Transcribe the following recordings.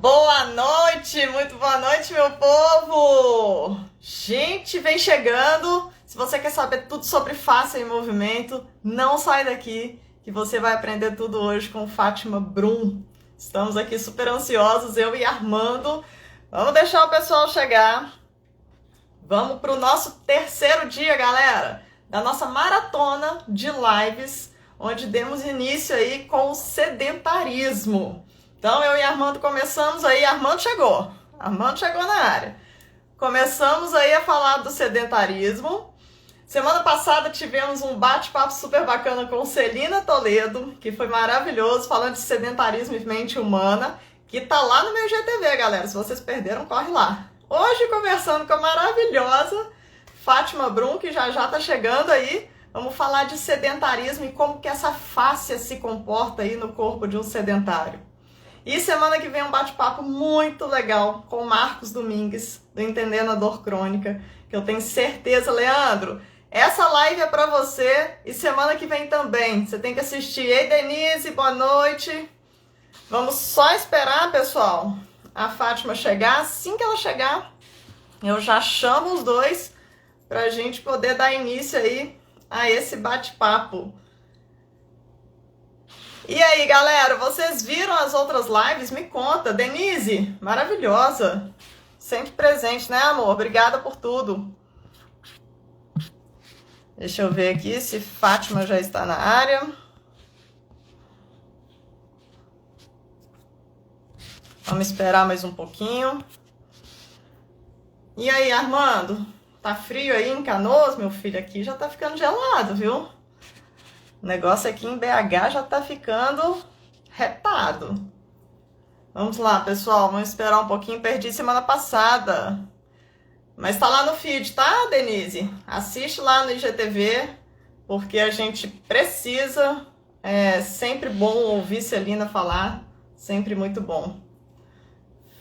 Boa noite, muito boa noite, meu povo! Gente, vem chegando. Se você quer saber tudo sobre face em movimento, não sai daqui, que você vai aprender tudo hoje com Fátima Brum. Estamos aqui super ansiosos, eu e Armando. Vamos deixar o pessoal chegar. Vamos para o nosso terceiro dia, galera, da nossa maratona de lives, onde demos início aí com o sedentarismo. Então, eu e Armando começamos aí, Armando chegou na área. Começamos aí a falar do sedentarismo. Semana passada tivemos um bate-papo super bacana com Celina Toledo, que foi maravilhoso, falando de sedentarismo e mente humana, que tá lá no meu GTV, galera. Se vocês perderam, corre lá. Hoje, conversando com a maravilhosa Fátima Brum, que já tá chegando aí, vamos falar de sedentarismo e como que essa fáscia se comporta aí no corpo de um sedentário. E semana que vem um bate-papo muito legal com o Marcos Domingues, do Entendendo a Dor Crônica, que eu tenho certeza, Leandro, essa live é para você e semana que vem também. Você tem que assistir. Ei, Denise, boa noite. Vamos só esperar, pessoal, a Fátima chegar. Assim que ela chegar, eu já chamo os dois para a gente poder dar início aí a esse bate-papo. E aí, galera, vocês viram as outras lives? Me conta. Denise, maravilhosa. Sempre presente, né, amor? Obrigada por tudo. Deixa eu ver aqui se Fátima já está na área. Vamos esperar mais um pouquinho. E aí, Armando? Tá frio aí em Canoas, meu filho? Aqui já tá ficando gelado, viu? O negócio aqui em BH já tá ficando retado. Vamos lá, pessoal. Vamos esperar um pouquinho. Perdi semana passada. Mas tá lá no feed, tá, Denise? Assiste lá no IGTV, porque a gente precisa. É sempre bom ouvir Celina falar. Sempre muito bom.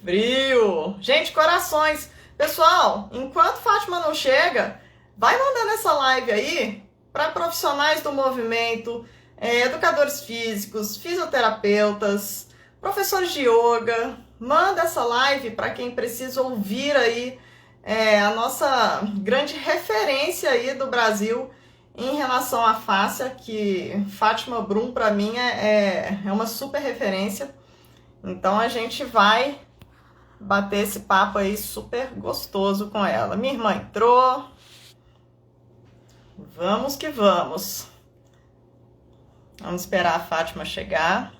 Frio! Gente, corações! Pessoal, enquanto Fátima não chega, vai mandando essa live aí para profissionais do movimento, educadores físicos, fisioterapeutas, professores de yoga. Manda essa live para quem precisa ouvir aí a nossa grande referência aí do Brasil em relação à fáscia, que Fátima Brum para mim é uma super referência. Então a gente vai bater esse papo aí super gostoso com ela. Minha irmã entrou. Vamos que vamos. Vamos esperar a Fátima chegar.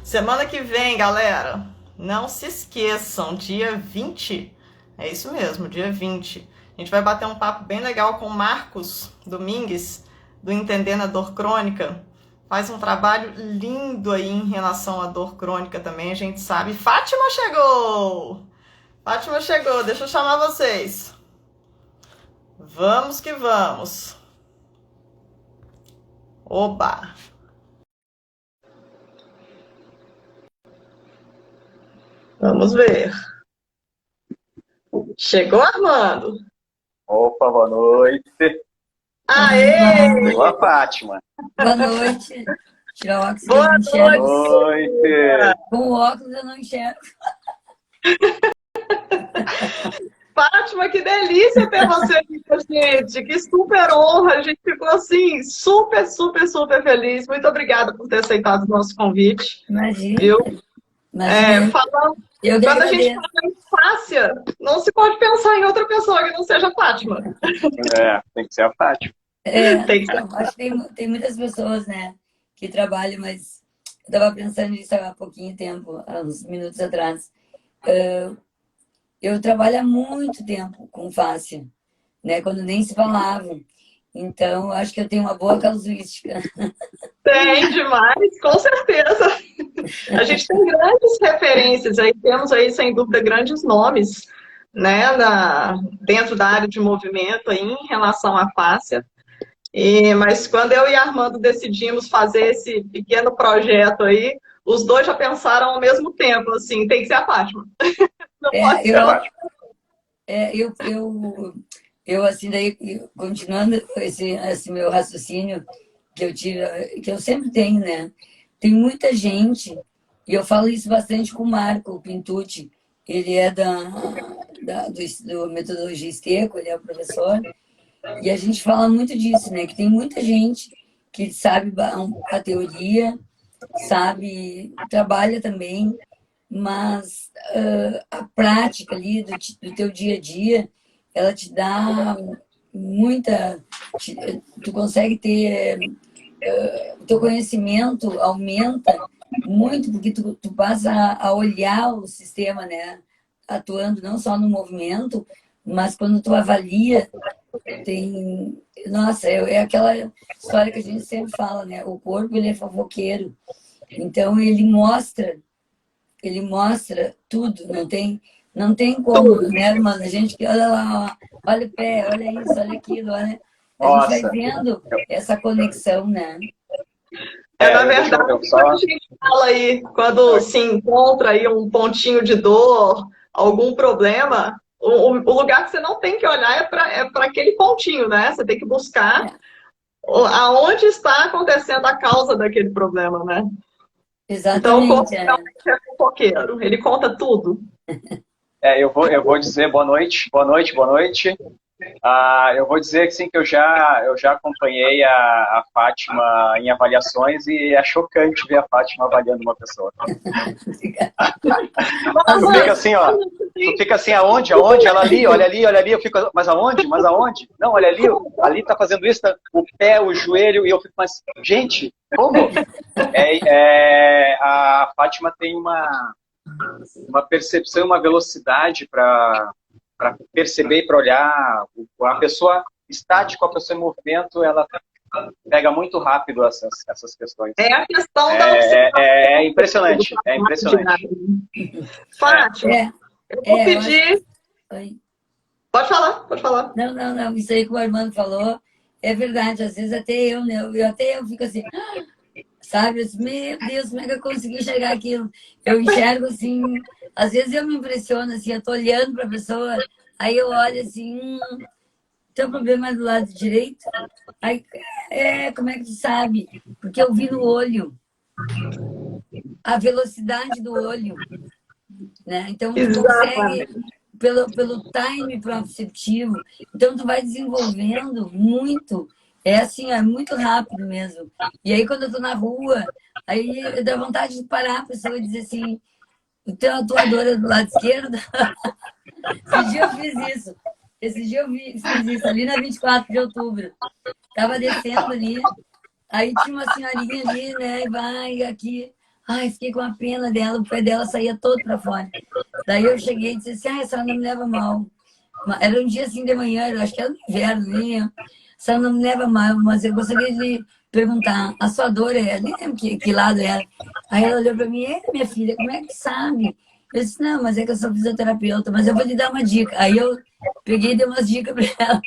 Semana que vem, galera, não se esqueçam, dia 20, é isso mesmo, dia 20. A gente vai bater um papo bem legal com o Marcos Domingues, do Entendendo a Dor Crônica. Faz um trabalho lindo aí em relação à dor crônica também, a gente sabe. Fátima chegou! Fátima chegou, deixa eu chamar vocês. Vamos que vamos. Oba! Vamos ver. Chegou, Armando? Opa, boa noite. Aê! Boa, Fátima. Boa noite. Tirar o óculos que eu Boa não enxergo. Noite. Com o óculos eu não enxergo. Fátima, que delícia ter você aqui com a gente. Que super honra. A gente ficou assim, super, super, super feliz. Muito obrigada por ter aceitado o nosso convite. Imagina. Viu? Imagina. Quando a gente fala em fáscia, não se pode pensar em outra pessoa que não seja a Fátima. Tem que ser a Fátima. Tem que ser. Eu acho que tem muitas pessoas, né, que trabalham, mas eu estava pensando nisso há pouquinho tempo, há uns minutos atrás. Eu trabalho há muito tempo com fáscia, né, quando nem se falava. Então, acho que eu tenho uma boa casuística. Tem demais, com certeza. A gente tem grandes referências aí, temos aí, sem dúvida, grandes nomes, né, dentro da área de movimento aí, em relação à fáscia. Mas quando eu e Armando decidimos fazer esse pequeno projeto aí, os dois já pensaram ao mesmo tempo, assim, tem que ser a Fátima. Não pode ser a Fátima. Eu assim, daí, continuando esse meu raciocínio, que eu tive, que eu sempre tenho, né? Tem muita gente, e eu falo isso bastante com o Marco Pintucci, ele é do Metodologia Esteco, ele é o professor, e a gente fala muito disso, né? Que tem muita gente que sabe a teoria, sabe, trabalha também, mas a prática ali do teu dia a dia, ela te dá muita... Tu consegue ter... O teu conhecimento aumenta muito, porque tu passa a olhar o sistema, né? Atuando não só no movimento, mas quando tu avalia, tem... Nossa, é aquela história que a gente sempre fala, né? O corpo, ele é fofoqueiro. Então, ele mostra tudo, não tem como, né, mano? A gente que olha lá, ó, olha o pé, olha isso, olha aquilo, olha... A gente vai Nossa, vendo essa conexão, né? Na verdade, eu quando a só... gente fala aí, quando se encontra aí um pontinho de dor, algum problema, o lugar que você não tem que olhar é para aquele pontinho, né? Você tem que buscar aonde está acontecendo a causa daquele problema, né? Então, o corpo Exatamente. realmente é fofoqueiro, ele conta tudo. eu vou dizer boa noite, boa noite, boa noite. Eu vou dizer assim, que eu já acompanhei a Fátima em avaliações e é chocante ver a Fátima avaliando uma pessoa. Tu fica assim, ó. Tu fica assim, aonde? Ela ali, olha ali, olha ali. Eu fico, mas aonde? Mas aonde? Não, olha ali, ali tá fazendo isso, o pé, o joelho, e eu fico, mas, gente, como? A Fátima tem uma percepção, uma velocidade para perceber e para olhar. A pessoa estática, a pessoa em movimento, ela pega muito rápido essas questões. É a questão da observação. É impressionante, é impressionante. Fátima, eu vou pedir... Oi. Pode falar. Não, isso aí que o Armando falou é verdade. Às vezes até eu, né? Até eu fico assim, sabe? Meu Deus, como é que eu consegui chegar aquilo? Eu enxergo assim, às vezes eu me impressiono assim, eu tô olhando para a pessoa, aí eu olho assim, teu problema é do lado direito? Aí, como é que tu sabe? Porque eu vi no olho, a velocidade do olho, né? Então tu consegue pelo time proprioceptivo, então tu vai desenvolvendo muito. É assim, é muito rápido mesmo. E aí, quando eu tô na rua, aí dá vontade de parar a pessoa e dizer assim, o teu atuador é do lado esquerdo? Esse dia eu fiz isso. Esse dia eu fiz isso, ali na 24 de outubro. Tava descendo ali, aí tinha uma senhorinha ali, né, e vai aqui. Ai, fiquei com a pena dela, o pé dela saía todo pra fora. Daí eu cheguei e disse assim, a senhora não me leva mal. Era um dia assim de manhã, eu acho que era no inverno, né? A senhora não me leva mal, mas eu gostaria de perguntar, a sua dor é, nem lembro que lado era. Aí ela olhou para mim, minha filha, como é que sabe? Eu disse, não, mas é que eu sou fisioterapeuta, mas eu vou lhe dar uma dica. Aí eu peguei e dei umas dicas para ela.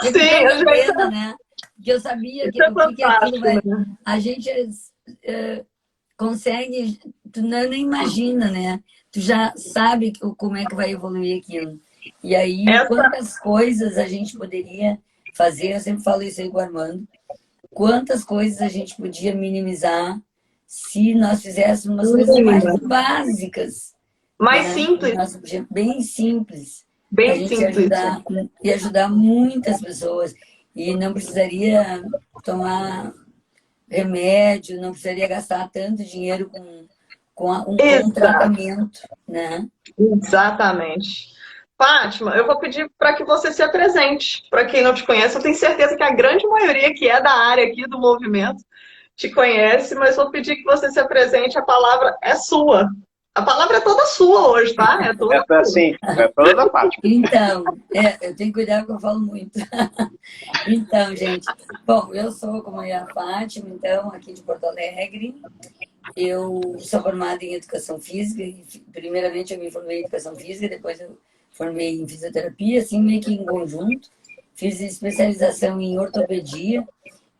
Eu fiquei com pena, né? Porque eu sabia que o que aquilo vai... A gente consegue, tu nem imagina, né? Tu já sabe como é que vai evoluir aquilo. E aí, quantas coisas a gente poderia fazer, eu sempre falo isso aí com o Armando, quantas coisas a gente podia minimizar se nós fizéssemos umas coisas mais básicas. Mais né? simples. Bem simples. Bem a gente simples. ajudar muitas pessoas. E não precisaria tomar remédio, não precisaria gastar tanto dinheiro com um tratamento, né? Exatamente. Fátima, eu vou pedir para que você se apresente. Para quem não te conhece, eu tenho certeza que a grande maioria que é da área aqui do movimento te conhece, mas vou pedir que você se apresente. A palavra é sua. A palavra é toda sua hoje, tá? É toda é toda da Fátima. Então, eu tenho que cuidar porque eu falo muito. Então, gente, bom, eu sou, como é a Fátima, então, aqui de Porto Alegre. Eu sou formada em Educação Física. Primeiramente, eu me formei em Educação Física, depois eu formei em Fisioterapia, assim, meio que em conjunto. Fiz especialização em Ortopedia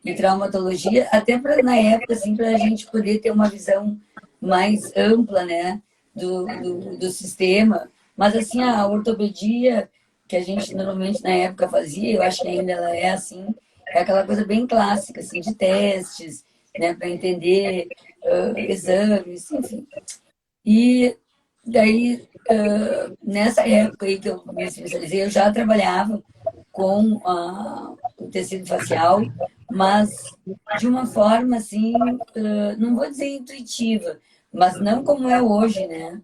e Traumatologia, até na época, assim, para a gente poder ter uma visão mais ampla, né, do sistema. Mas, assim, a ortopedia, que a gente normalmente na época fazia, eu acho que ainda ela é assim, é aquela coisa bem clássica, assim, de testes, né, para entender exames, enfim. E daí, nessa época aí que eu me especializei, eu já trabalhava com o tecido facial, mas de uma forma, assim, não vou dizer intuitiva, mas não como é hoje, né?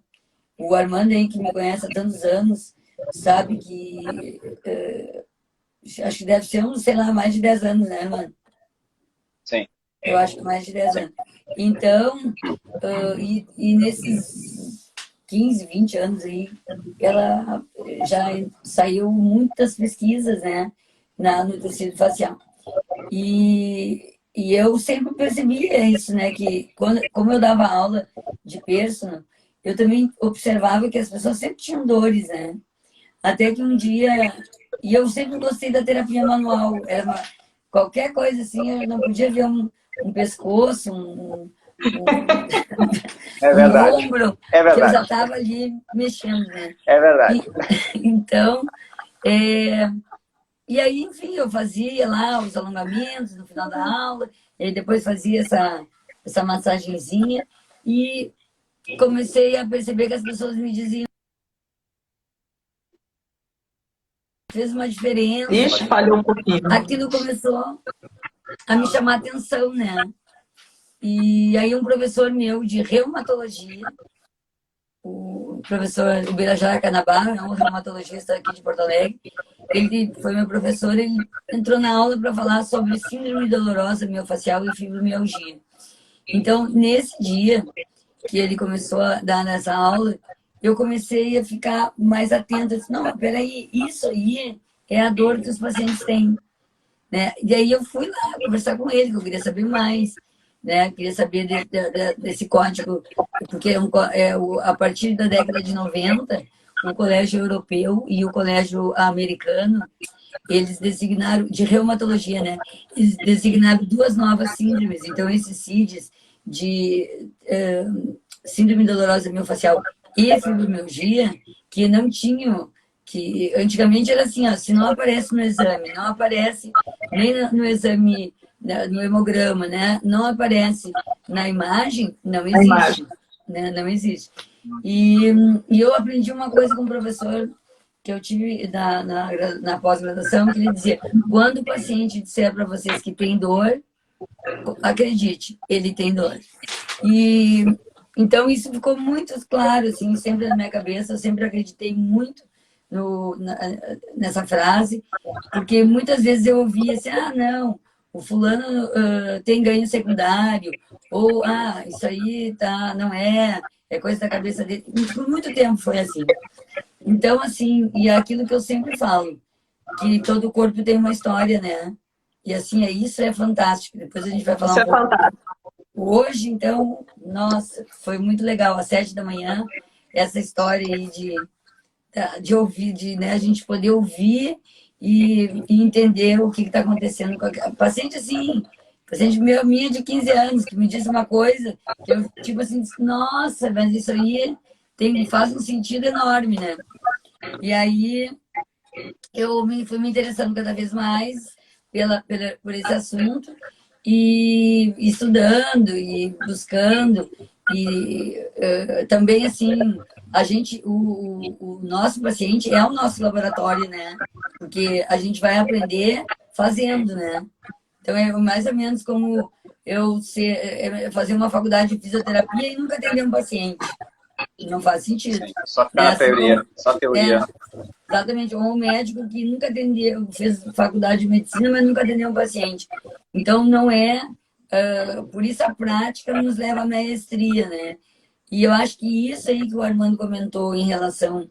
O Armando aí, que me conhece há tantos anos, sabe que acho que deve ser sei lá, mais de 10 anos, né, Armando? Sim. Eu acho que mais de 10 anos. Então, e nesses 15, 20 anos aí, ela já saiu muitas pesquisas, né, no tecido facial. E eu sempre percebia isso, né, que como eu dava aula de personal, eu também observava que as pessoas sempre tinham dores, né? Até que um dia, e eu sempre gostei da terapia manual, qualquer coisa assim, eu não podia ver um pescoço, É um verdade. ombro, É que eu já verdade. estava ali mexendo, né? É verdade. Então, e aí, enfim, eu fazia lá os alongamentos no final da aula, e depois fazia essa massagenzinha, e comecei a perceber que as pessoas me diziam, fez uma diferença. Ixi, falhou um pouquinho. Aquilo começou a me chamar a atenção, né? E aí um professor meu de reumatologia, o professor Ubirajara Canabá, é um reumatologista aqui de Porto Alegre, ele foi meu professor, ele entrou na aula para falar sobre síndrome dolorosa miofascial e fibromialgia. Então, nesse dia que ele começou a dar nessa aula, eu comecei a ficar mais atenta. Eu disse, não, peraí, isso aí é a dor que os pacientes têm. Né? E aí eu fui lá conversar com ele, que eu queria saber mais, né? Queria saber desse código, porque a partir da década de 90, o colégio europeu e o colégio americano, eles designaram, de reumatologia, né? Eles designaram duas novas síndromes. Então, esses CIDs de síndrome dolorosa miofascial e fibromialgia, que não tinham, que antigamente era assim, ó, se não aparece no exame, não aparece nem no exame, no hemograma, né? Não aparece na imagem, não existe. Né? Não existe. E eu aprendi uma coisa com o professor que eu tive na pós-graduação, que ele dizia, quando o paciente disser para vocês que tem dor, acredite, ele tem dor. E então isso ficou muito claro, assim, sempre na minha cabeça, eu sempre acreditei muito nessa frase, porque muitas vezes eu ouvia assim, não, o fulano tem ganho secundário, ou, isso aí não é coisa da cabeça dele. Por muito tempo foi assim. Então, assim, e é aquilo que eu sempre falo, que todo corpo tem uma história, né? E assim, isso é fantástico. Depois a gente vai falar Isso um é pouco. fantástico. Hoje, então, nossa, foi muito legal, às 7 da manhã, essa história aí de ouvir, né, a gente poder ouvir e entender o que está acontecendo com a paciente, assim, paciente minha de 15 anos, que me disse uma coisa, que eu, tipo assim, disse, nossa, mas isso aí faz um sentido enorme, né? E aí eu fui me interessando cada vez mais por esse assunto e estudando e buscando e também assim o nosso paciente é o nosso laboratório, né? Porque a gente vai aprender fazendo, né? Então é mais ou menos como eu fazer uma faculdade de fisioterapia e nunca atender um paciente. Não faz sentido. Sim, só ficar Né? na teoria, só teoria. Exatamente, ou um médico que nunca atendeu, fez faculdade de medicina, mas nunca atendeu um paciente. Então, não é. Por isso, a prática nos leva à maestria, né? E eu acho que isso aí que o Armando comentou em relação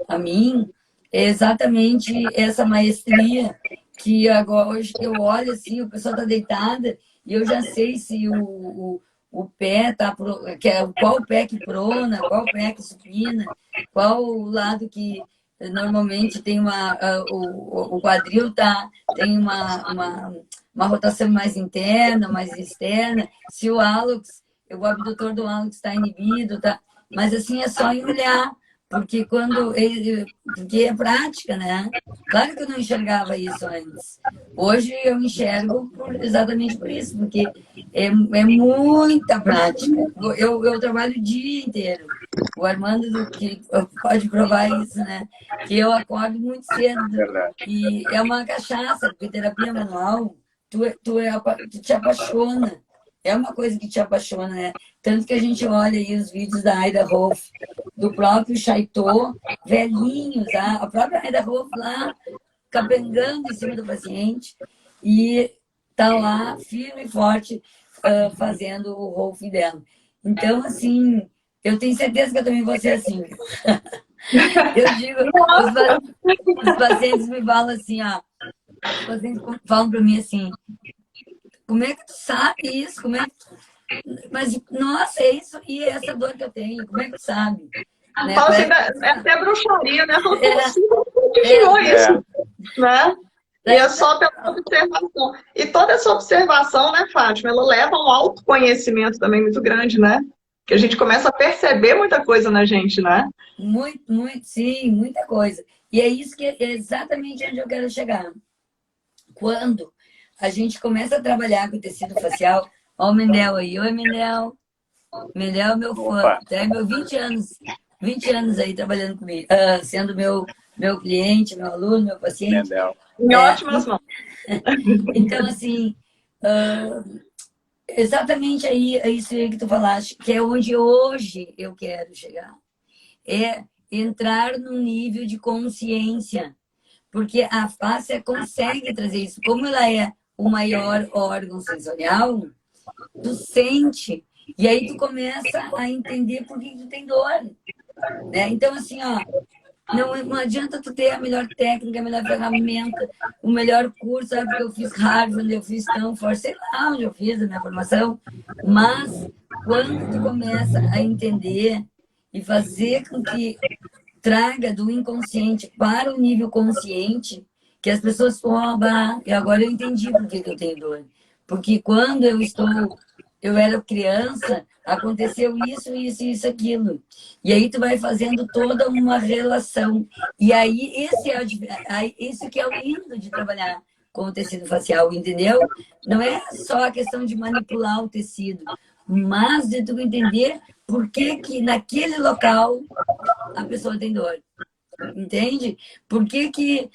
a mim é exatamente essa maestria que agora hoje eu olho assim, o pessoal está deitada e eu já sei se o pé tá qual pé que prona, qual pé que supina, qual o lado que normalmente tem o quadril tem uma rotação mais interna, mais externa, se o abdutor do hálux está inibido, tá? Mas assim é só em olhar, Porque porque é prática, né? Claro que eu não enxergava isso antes. Hoje eu enxergo exatamente por isso, porque é muita prática. Eu trabalho o dia inteiro. O Armando que pode provar isso, né? Que eu acordo muito cedo Verdade. e é uma cachaça, porque terapia manual, tu te apaixona. É uma coisa que te apaixona, né? Tanto que a gente olha aí os vídeos da Aida Rolf, do próprio Chaitô, velhinhos, a própria Aida Rolf lá, capengando em cima do paciente, e tá lá, firme e forte, fazendo o Rolf dela. Então, assim, eu tenho certeza que eu também vou ser assim. Eu digo, os pacientes me falam assim, ó, os pacientes falam para mim assim, como é que tu sabe isso? Como é que... Mas, nossa, é isso e é essa dor que eu tenho, como é que tu sabe? Né? Fala assim, é até bruxaria, né? Fala, como assim? Você É, tirou isso, né? E é é, só pela observação. E toda essa observação, né, Fátima, ela leva a um autoconhecimento também muito grande, né? Que a gente começa a perceber muita coisa na gente, né? muito, muito, sim, muita coisa. E é isso que é exatamente onde eu quero chegar. Quando a gente começa a trabalhar com o tecido facial, ó o Mendel aí, oi Mendel. Mendel é meu fã, Opa. tem meu 20 anos aí trabalhando comigo, sendo meu cliente, meu aluno, meu paciente. Mendel. Em ótimas mãos. Então, assim, exatamente aí, é isso aí que tu falaste, que é onde hoje eu quero chegar. É entrar num nível de consciência, porque a face consegue trazer isso. Como ela é o maior órgão sensorial, tu sente, e aí tu começa a entender por que tu tem dor. Né? Então, assim, ó, não adianta tu ter a melhor técnica, a melhor ferramenta, o melhor curso, sabe? Porque eu fiz Harvard, eu fiz Stanford, sei lá onde eu fiz a minha formação, mas quando tu começa a entender e fazer com que traga do inconsciente para o nível consciente, que as pessoas falam, bah, e agora eu entendi por que eu tenho dor. Porque quando eu era criança, aconteceu isso, isso, isso, aquilo. E aí tu vai fazendo toda uma relação. E aí isso que é o lindo de trabalhar com o tecido facial, entendeu? Não é só a questão de manipular o tecido, mas de tu entender por que que naquele local a pessoa tem dor. Entende? Por que que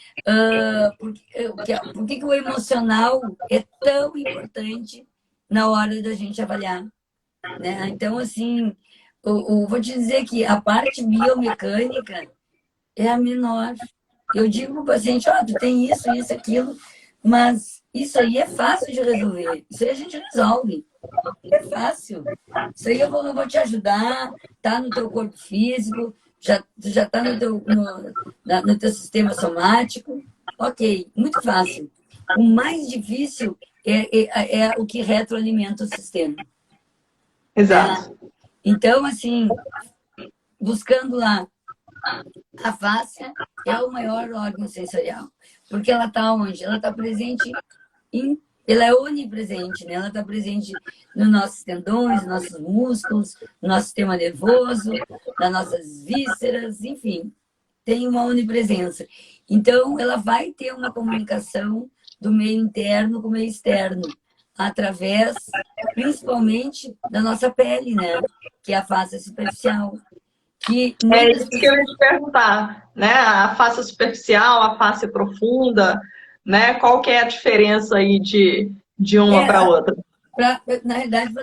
o emocional é tão importante na hora da gente avaliar? Né? Então, assim, vou te dizer que a parte biomecânica é a menor. Eu digo para o paciente, ó, tu tem isso, isso, aquilo, mas isso aí é fácil de resolver. Isso aí a gente resolve. É fácil. Isso aí eu vou te ajudar, tá no teu corpo físico, já está no teu sistema somático. Ok, muito fácil. O mais difícil é o que retroalimenta o sistema. Exato. Então, assim, buscando lá, a face é o maior órgão sensorial. Porque ela está onde? Ela está presente ela é onipresente, né? Ela está presente nos nossos tendões, nos nossos músculos, no nosso sistema nervoso, nas nossas vísceras, enfim, tem uma onipresença. Então, ela vai ter uma comunicação do meio interno com o meio externo, através, principalmente, da nossa pele, né? Que é a face superficial. É isso que eu ia te perguntar, né? A face superficial, a face profunda, né? Qual que é a diferença aí de uma para outra? Na realidade,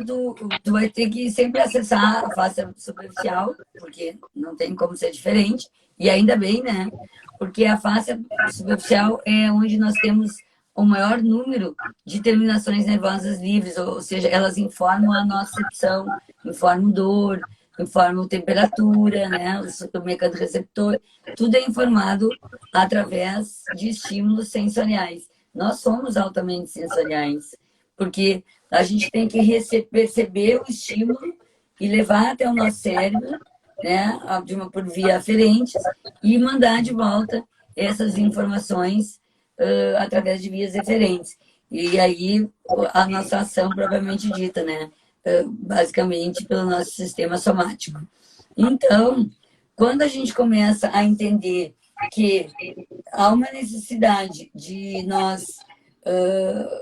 tu vai ter que sempre acessar a face superficial, porque não tem como ser diferente, e ainda bem, né? Porque a face superficial é onde nós temos o maior número de terminações nervosas livres, ou seja, elas informam a nocecepção, informam dor, informam temperatura, né? O mecanismo receptor, tudo é informado através de estímulos sensoriais. Nós somos altamente sensoriais, porque a gente tem que perceber o estímulo e levar até o nosso cérebro, né, por via aferentes, e mandar de volta essas informações através de vias referentes. E aí a nossa ação propriamente dita, né, basicamente pelo nosso sistema somático. Então, quando a gente começa a entender que há uma necessidade de nós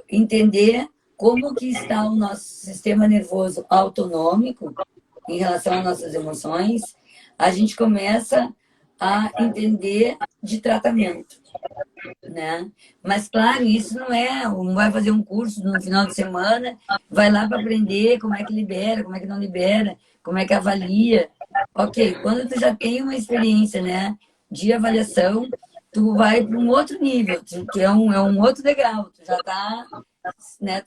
entender como que está o nosso sistema nervoso autonômico em relação às nossas emoções, a gente começa a entender de tratamento, né? Mas, claro, isso não vai fazer um curso no final de semana, vai lá para aprender como é que libera, como é que não libera, como é que avalia. Ok, quando tu já tem uma experiência, né, de avaliação, tu vai para um outro nível, que é um outro degrau, tu já está, né,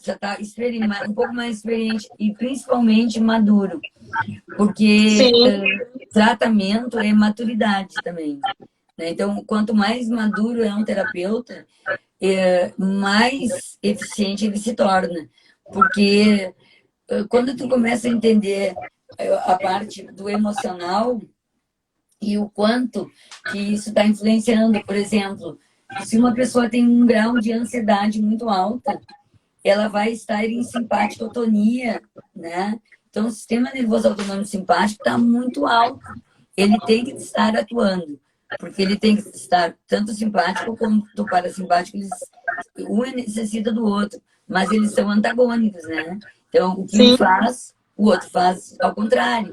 um pouco mais experiente e principalmente maduro, porque tratamento é maturidade também, né? Então, quanto mais maduro é um terapeuta, mais eficiente ele se torna, porque quando tu começa a entender a parte do emocional e o quanto que isso está influenciando, por exemplo, se uma pessoa tem um grau de ansiedade muito alta, ela vai estar em simpaticotonia, né? Então, o sistema nervoso autonômico simpático está muito alto. Ele tem que estar atuando, porque ele tem que estar tanto simpático quanto parasimpático. Um necessita do outro, mas eles são antagônicos, né? Então, o que um faz, o outro faz ao contrário.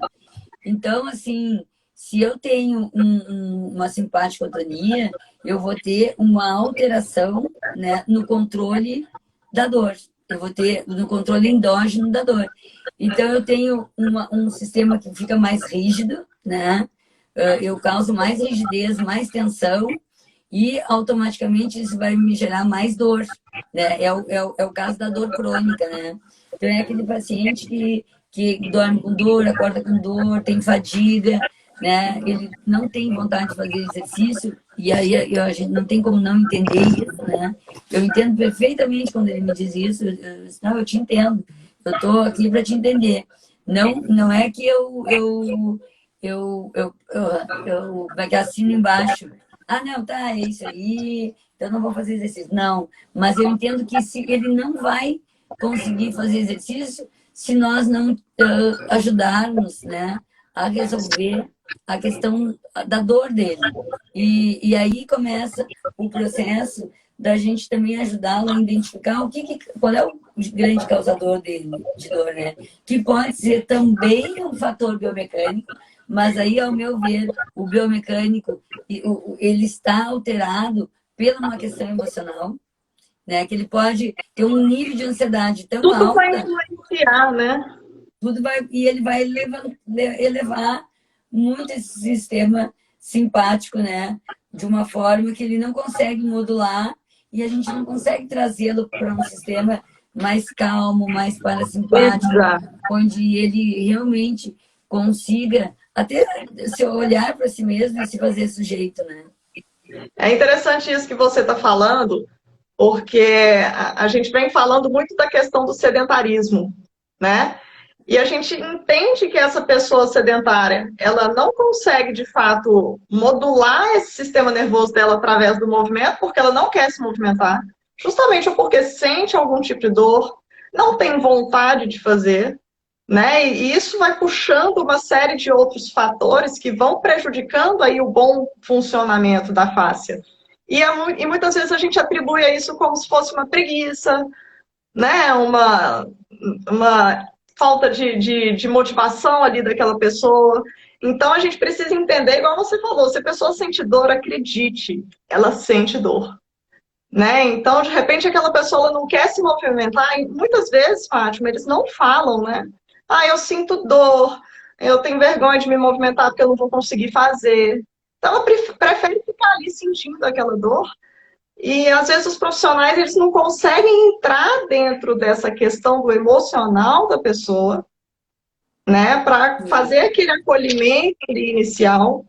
Então, assim, se eu tenho uma simpaticotonia, eu vou ter uma alteração, né, no controle da dor. Eu vou ter no controle endógeno da dor. Então, eu tenho um sistema que fica mais rígido, né? Eu causo mais rigidez, mais tensão, e automaticamente isso vai me gerar mais dor, né? É o caso da dor crônica, né? Então, é aquele paciente que dorme com dor, acorda com dor, tem fadiga, né? Ele não tem vontade de fazer exercício, e aí a gente não tem como não entender isso, né? Eu entendo perfeitamente quando ele me diz isso. Eu te entendo, eu estou aqui para te entender. Não é que eu assino embaixo. Ah, não, tá, é isso aí, então não vou fazer exercício. Não, mas eu entendo que se ele não vai conseguir fazer exercício se nós não ajudarmos, né, a resolver a questão da dor dele. E aí começa o processo da gente também ajudá-lo a identificar qual é o grande causador dele, de dor, né? Que pode ser também um fator biomecânico, mas aí, ao meu ver, o biomecânico ele está alterado pela uma questão emocional, né? Que ele pode ter um nível de ansiedade tão Tudo alto. vai influenciar, né? E ele vai elevar muito esse sistema simpático, né? De uma forma que ele não consegue modular e a gente não consegue trazê-lo para um sistema mais calmo, mais parasimpático, onde ele realmente consiga até se olhar para si mesmo e se fazer sujeito, né? É interessante isso que você está falando, porque a gente vem falando muito da questão do sedentarismo, né? E a gente entende que essa pessoa sedentária, ela não consegue, de fato, modular esse sistema nervoso dela através do movimento, porque ela não quer se movimentar, justamente porque sente algum tipo de dor, não tem vontade de fazer, né? E isso vai puxando uma série de outros fatores que vão prejudicando aí o bom funcionamento da fáscia. E muitas vezes a gente atribui a isso como se fosse uma preguiça, né? Uma falta de motivação ali daquela pessoa. Então a gente precisa entender, igual você falou, se a pessoa sente dor, acredite, ela sente dor. Né? Então, de repente, aquela pessoa não quer se movimentar, e muitas vezes, Fátima, eles não falam, né? Ah, eu sinto dor, eu tenho vergonha de me movimentar porque eu não vou conseguir fazer. Então, ela prefere ficar ali sentindo aquela dor. E, às vezes, os profissionais, eles não conseguem entrar dentro dessa questão do emocional da pessoa, né? Para fazer aquele acolhimento ali inicial,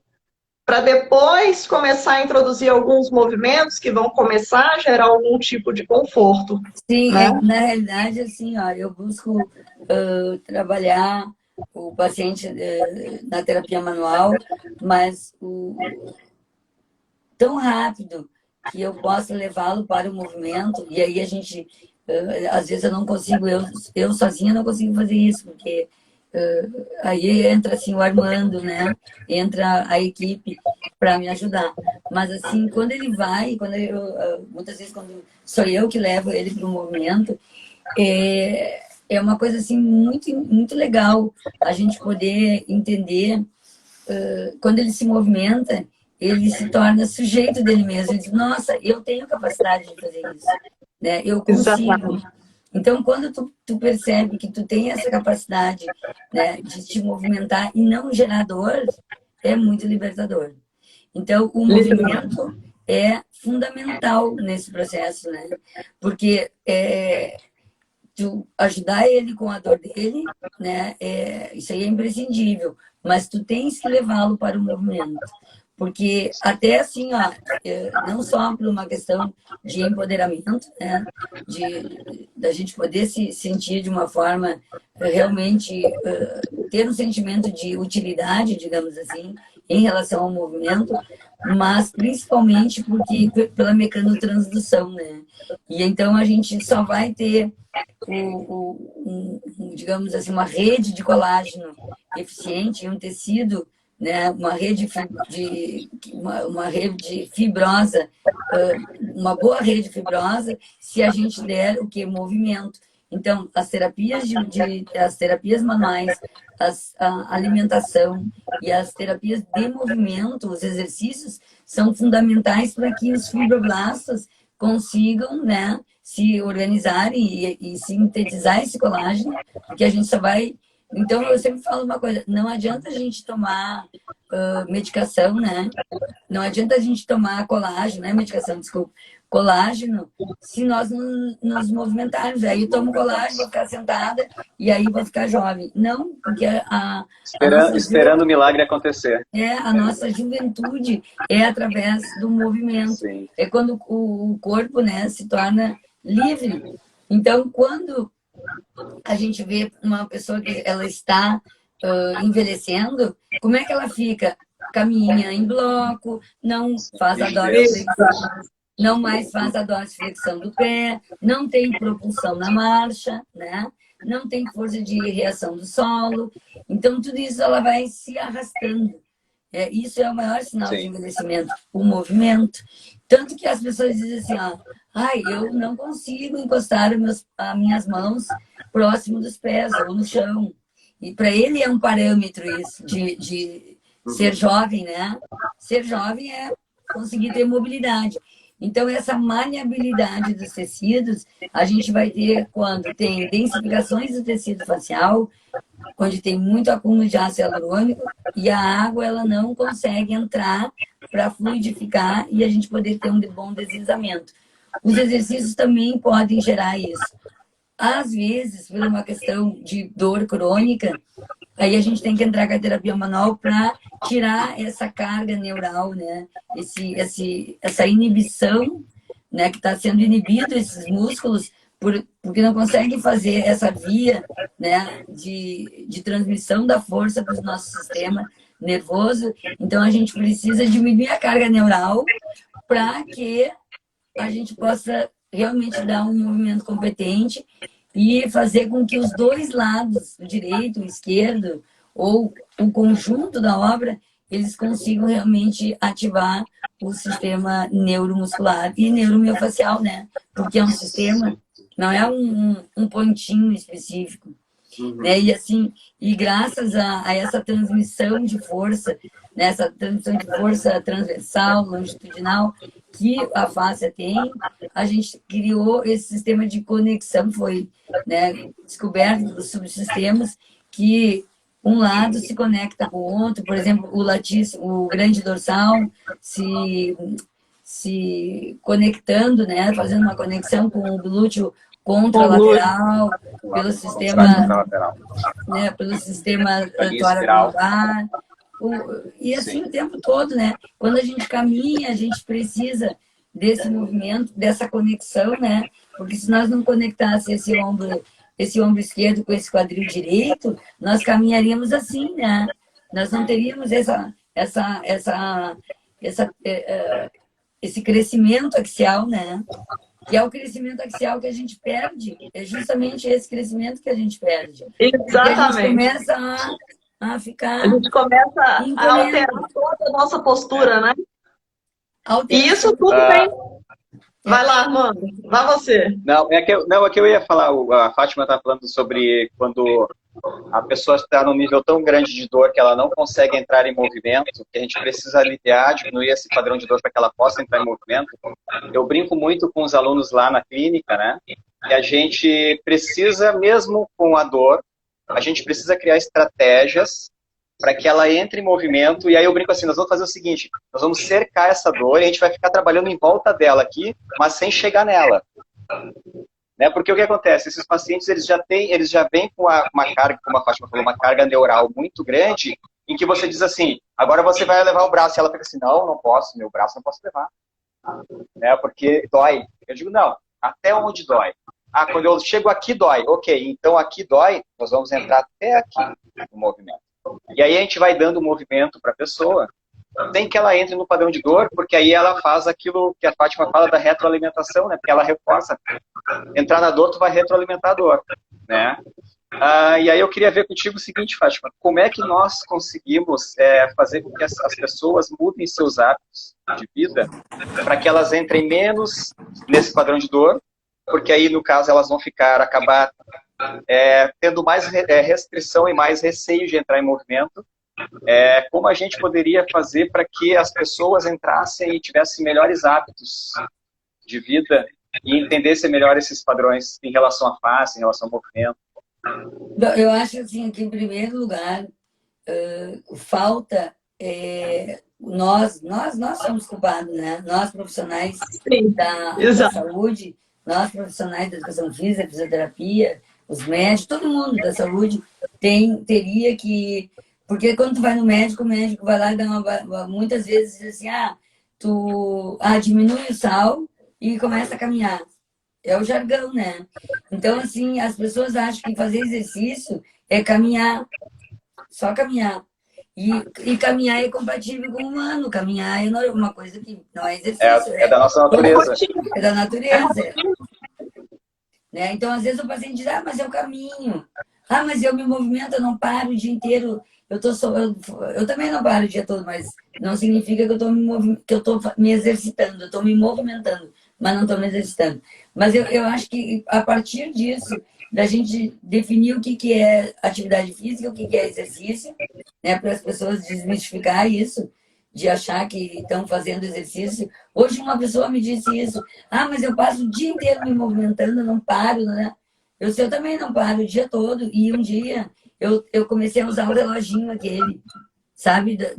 para depois começar a introduzir alguns movimentos que vão começar a gerar algum tipo de conforto. Sim, né? na realidade, assim, ó, eu busco trabalhar o paciente na terapia manual, mas tão rápido que eu possa levá-lo para o movimento, e aí a gente, às vezes eu não consigo, eu sozinha não consigo fazer isso, porque Aí entra assim o Armando, né? Entra a equipe para me ajudar. Mas assim, quando ele vai, muitas vezes quando sou eu que levo ele para o movimento, é uma coisa assim muito muito legal a gente poder entender quando ele se movimenta, ele se torna sujeito dele mesmo. Ele diz, nossa, eu tenho capacidade de fazer isso, né? Eu consigo. Então, quando tu percebe que tu tem essa capacidade, né, de te movimentar e não gerar dor, é muito libertador. Então, o movimento é fundamental nesse processo, né? Porque tu ajudar ele com a dor dele, né? Isso aí é imprescindível. Mas tu tens que levá-lo para o movimento. Porque até assim, ó, não só por uma questão de empoderamento, né? Da gente poder se sentir de uma forma realmente ter um sentimento de utilidade, digamos assim, em relação ao movimento, mas principalmente porque pela mecanotransdução, né? E então a gente só vai ter digamos assim, uma rede de colágeno eficiente em um tecido, né, uma rede fibrosa, uma boa rede fibrosa, se a gente der o que? Movimento. Então, as terapias manuais, a alimentação e as terapias de movimento, os exercícios, são fundamentais para que os fibroblastos consigam, né, se organizarem e sintetizar esse colágeno, porque a gente só vai... Então, eu sempre falo uma coisa, não adianta a gente tomar medicação, né? Não adianta a gente tomar colágeno, né? Medicação, desculpa. Colágeno, se nós não nos movimentarmos. Aí eu tomo colágeno, vou ficar sentada e aí vou ficar jovem. Não, porque esperando o milagre acontecer. A nossa juventude é através do movimento. Sim. É quando o corpo, né, se torna livre. Então, quando a gente vê uma pessoa que ela está envelhecendo, como é que ela fica? Caminha em bloco, não faz a dorsiflexão, não mais faz a dorsiflexão do pé, não tem propulsão na marcha, né? Não tem força de reação do solo. Então, tudo isso ela vai se arrastando. Isso é o maior sinal de envelhecimento, o movimento. Tanto que as pessoas dizem assim, ó, ai, eu não consigo encostar as minhas mãos próximo dos pés ou no chão. E para ele é um parâmetro isso, de ser jovem, né? Ser jovem é conseguir ter mobilidade. Então, essa maleabilidade dos tecidos, a gente vai ter quando tem densificações do tecido facial, onde tem muito acúmulo de ácido hialurônico, e a água ela não consegue entrar para fluidificar e a gente poder ter um bom deslizamento. Os exercícios também podem gerar isso. Às vezes, por uma questão de dor crônica, aí a gente tem que entrar com a terapia manual para tirar essa carga neural, né? Essa inibição, né? Que está sendo inibido esses músculos porque não conseguem fazer essa via, né? De transmissão da força para o nosso sistema nervoso. Então, a gente precisa diminuir a carga neural para que a gente possa realmente dar um movimento competente e fazer com que os dois lados, o direito, o esquerdo, ou o conjunto da obra, eles consigam realmente ativar o sistema neuromuscular e neuromiofacial, né? Porque é um sistema, não é um pontinho específico. Né? E assim, e graças a essa transmissão de força, né? Essa transmissão de força transversal, longitudinal, que a face tem, a gente criou esse sistema de conexão, foi, né, descoberto dos subsistemas que um lado se conecta com o outro, por exemplo, o grande dorsal se conectando, né, fazendo uma conexão com o glúteo contralateral, pelo sistema, né, pelo sistema tórax-lombar. E assim o tempo todo, né? Quando a gente caminha, a gente precisa desse movimento, dessa conexão, né? Porque se nós não conectássemos esse ombro esquerdo com esse quadril direito, nós caminharíamos assim, né? Nós não teríamos esse crescimento axial, né? que é o crescimento axial que a gente perde. É justamente esse crescimento que a gente perde. Porque a gente Exatamente. começa a ficar A gente começa a alterar encolhendo. toda a nossa postura, né? E isso Alteração. tudo vem. Vai lá, Armando. Vai você. Não, é que eu ia falar, a Fátima está falando sobre quando a pessoa está num nível tão grande de dor que ela não consegue entrar em movimento, que a gente precisa aliviar, diminuir esse padrão de dor para que ela possa entrar em movimento. Eu brinco muito com os alunos lá na clínica, né? E a gente precisa, mesmo com a dor, a gente precisa criar estratégias para que ela entre em movimento. E aí eu brinco assim, nós vamos fazer o seguinte, nós vamos cercar essa dor e a gente vai ficar trabalhando em volta dela aqui, mas sem chegar nela. Né? Porque o que acontece? Esses pacientes, eles já vêm com uma carga, como a Fátima falou, uma carga neural muito grande, em que você diz assim, agora você vai levar o braço. E ela fica assim, não posso, meu braço não posso levar. Né? Porque dói. Eu digo, não, até onde dói? Ah, quando eu chego aqui dói. Ok, então aqui dói, nós vamos entrar até aqui no movimento. E aí a gente vai dando movimento para a pessoa, sem que ela entre no padrão de dor, porque aí ela faz aquilo que a Fátima fala da retroalimentação, né? Porque ela reforça. Entrar na dor, tu vai retroalimentar a dor, né? E aí eu queria ver contigo o seguinte, Fátima, como é que nós conseguimos fazer com que as pessoas mudem seus hábitos de vida para que elas entrem menos nesse padrão de dor, porque aí, no caso, elas vão acabar tendo mais restrição e mais receio de entrar em movimento. Como a gente poderia fazer para que as pessoas entrassem e tivessem melhores hábitos de vida e entendessem melhor esses padrões em relação à face, em relação ao movimento? Eu acho assim, que em primeiro lugar, falta nós somos culpados, né? Nós profissionais Sim, da exato. saúde, nós profissionais da educação física, fisioterapia, os médicos, todo mundo da saúde teria que... Porque quando tu vai no médico, o médico vai lá e dá muitas vezes diz assim, diminui o sal e começa a caminhar. É o jargão, né? Então, assim, as pessoas acham que fazer exercício é caminhar, só caminhar. E caminhar é compatível com o humano. Caminhar é uma coisa que não é exercício. É da nossa natureza. É da natureza. Né? Então, às vezes o paciente diz, mas é o caminho. Mas eu me movimento, eu não paro o dia inteiro. Eu também não paro o dia todo, mas não significa que eu estou me exercitando, eu estou me movimentando, mas não estou me exercitando. Mas eu acho que a partir disso, da gente definir o que é atividade física, o que é exercício, né, para as pessoas desmistificar isso, de achar que estão fazendo exercício. Hoje uma pessoa me disse isso, mas eu passo o dia inteiro me movimentando, não paro, né? Eu também não paro o dia todo, e um dia eu comecei a usar o reloginho aquele, sabe? Da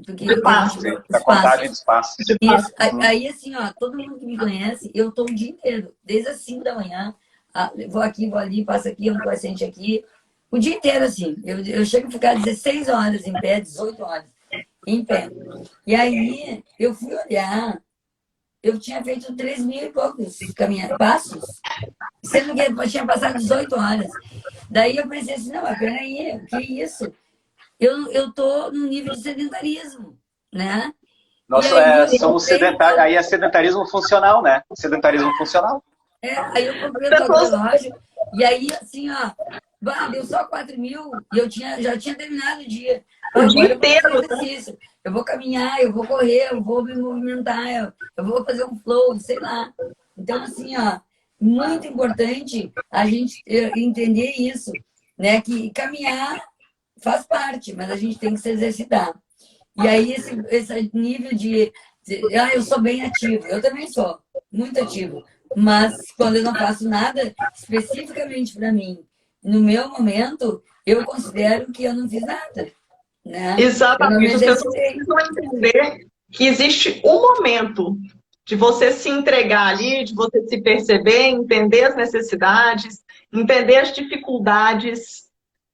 contagem de espaço. Isso. Aí, assim, todo mundo que me conhece, eu tô o dia inteiro, desde as 5 da manhã, vou aqui, vou ali, passo aqui, um paciente aqui, o dia inteiro, assim. Eu chego a ficar 16 horas em pé, 18 horas em pé. E aí, eu fui olhar, eu tinha feito 3.000 e poucos passos, sendo que eu tinha passado 18 horas. Daí eu pensei assim, não, mas peraí, o que é isso? Eu tô no nível de sedentarismo, né? Nossa, somos sedentários, aí é sedentarismo funcional, né? Sedentarismo funcional. Aí eu comprei o tal relógio, e aí assim, deu só 4.000, e eu já tinha terminado o dia. O dia inteiro. Eu vou caminhar, eu vou correr, eu vou me movimentar, eu vou fazer um flow, sei lá. Então, assim, muito importante a gente entender isso, né? Que caminhar faz parte, mas a gente tem que se exercitar. E aí, esse nível de eu sou bem ativo, eu também sou, muito ativo. Mas quando eu não faço nada especificamente para mim, no meu momento, eu considero que eu não fiz nada. Né? Exatamente. As pessoas precisam entender que existe um momento de você se entregar ali, de você se perceber, entender as necessidades, entender as dificuldades,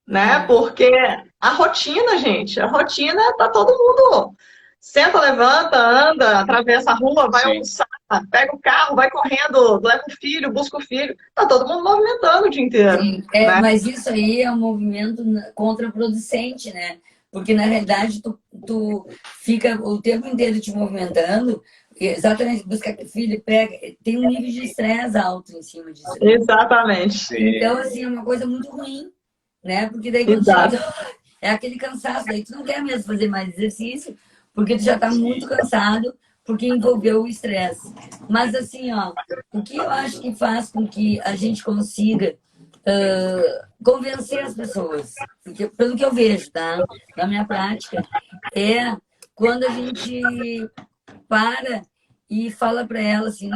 né? Porque a rotina, gente, a rotina tá todo mundo senta, levanta, anda, atravessa a rua, vai almoçar, pega o carro, vai correndo, leva o filho, busca o filho. Tá todo mundo movimentando o dia inteiro. Sim, né? Mas isso aí é um movimento contraproducente, né? Porque, na realidade, tu fica o tempo inteiro te movimentando exatamente, busca filho, pega, tem um nível de estresse alto em cima disso. Exatamente. Sim. Então, assim, é uma coisa muito ruim, né? Porque daí quando Exato. chega, é aquele cansaço, daí tu não quer mesmo fazer mais exercício, porque tu já tá muito cansado, porque envolveu o estresse. Mas, assim, ó, o que eu acho que faz com que a gente consiga convencer as pessoas, porque, pelo que eu vejo, tá? Na minha prática, é quando a gente para e fala para ela assim,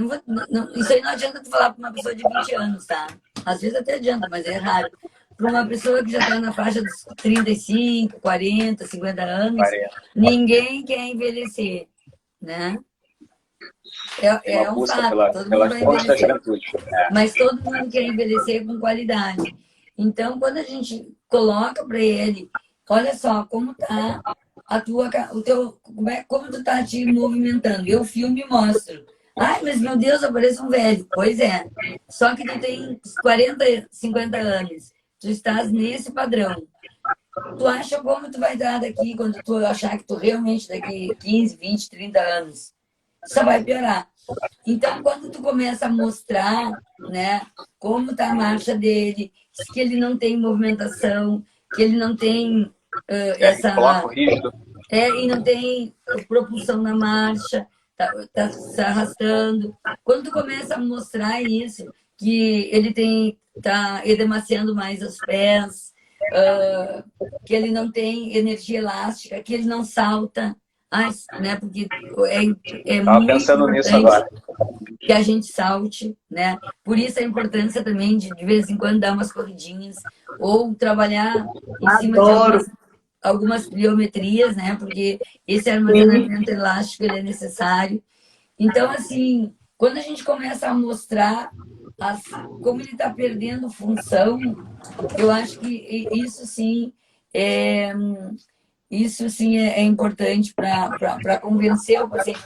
isso aí não adianta tu falar para uma pessoa de 20 anos, tá? Às vezes até adianta, mas é raro. Para uma pessoa que já está na faixa dos 35, 40, 50 anos, ninguém quer envelhecer, né? Tem uma É um busca fato, todo pela mundo vai fonte da envelhecer. juventude. Mas todo mundo quer envelhecer com qualidade. Então, quando a gente coloca para ele, olha só como tá o teu, como tu tá te movimentando. Eu filme e mostro. Ai, mas meu Deus, eu pareço um velho. Pois é. Só que tu tem 40, 50 anos. Tu estás nesse padrão. Tu acha como tu vai dar daqui quando tu achar que tu realmente daqui 15, 20, 30 anos? Só vai piorar. Então, quando tu começa a mostrar, né, como tá a marcha dele, que ele não tem movimentação, que ele não tem Bloco essa rígido. e não tem propulsão na marcha, tá se arrastando. Quando tu começa a mostrar isso, que ele tá edemaciando mais os pés, que ele não tem energia elástica, que ele não salta, né? Porque é Estava muito pensando nisso importante agora. que a gente salte, né? Por isso a importância também de vez em quando dar umas corridinhas ou trabalhar em cima de Adoro. algumas pliometrias, né? Porque esse Sim. armazenamento elástico ele é necessário. Então, assim, quando a gente começa a mostrar como ele está perdendo função, eu acho que é, isso sim é importante para convencer o paciente.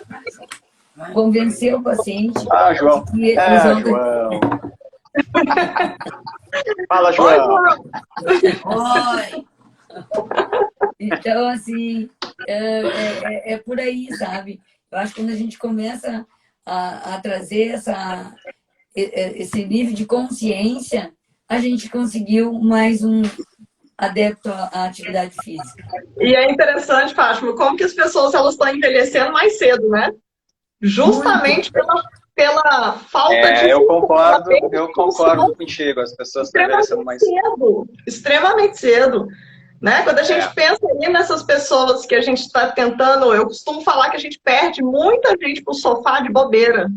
Convencer o paciente Ah, João. de que o João João. Fala, Oi, João. Oi! Então, assim, é por aí, sabe? Eu acho que quando a gente começa a trazer esse nível de consciência, a gente conseguiu mais um adepto à atividade física. E é interessante, Fátima, como que as pessoas elas estão envelhecendo mais cedo, né? Justamente pela falta de Eu concordo função contigo. As pessoas estão envelhecendo mais cedo, extremamente cedo. Né? Quando a gente pensa aí nessas pessoas que a gente está tentando, eu costumo falar que a gente perde muita gente pro sofá de bobeira.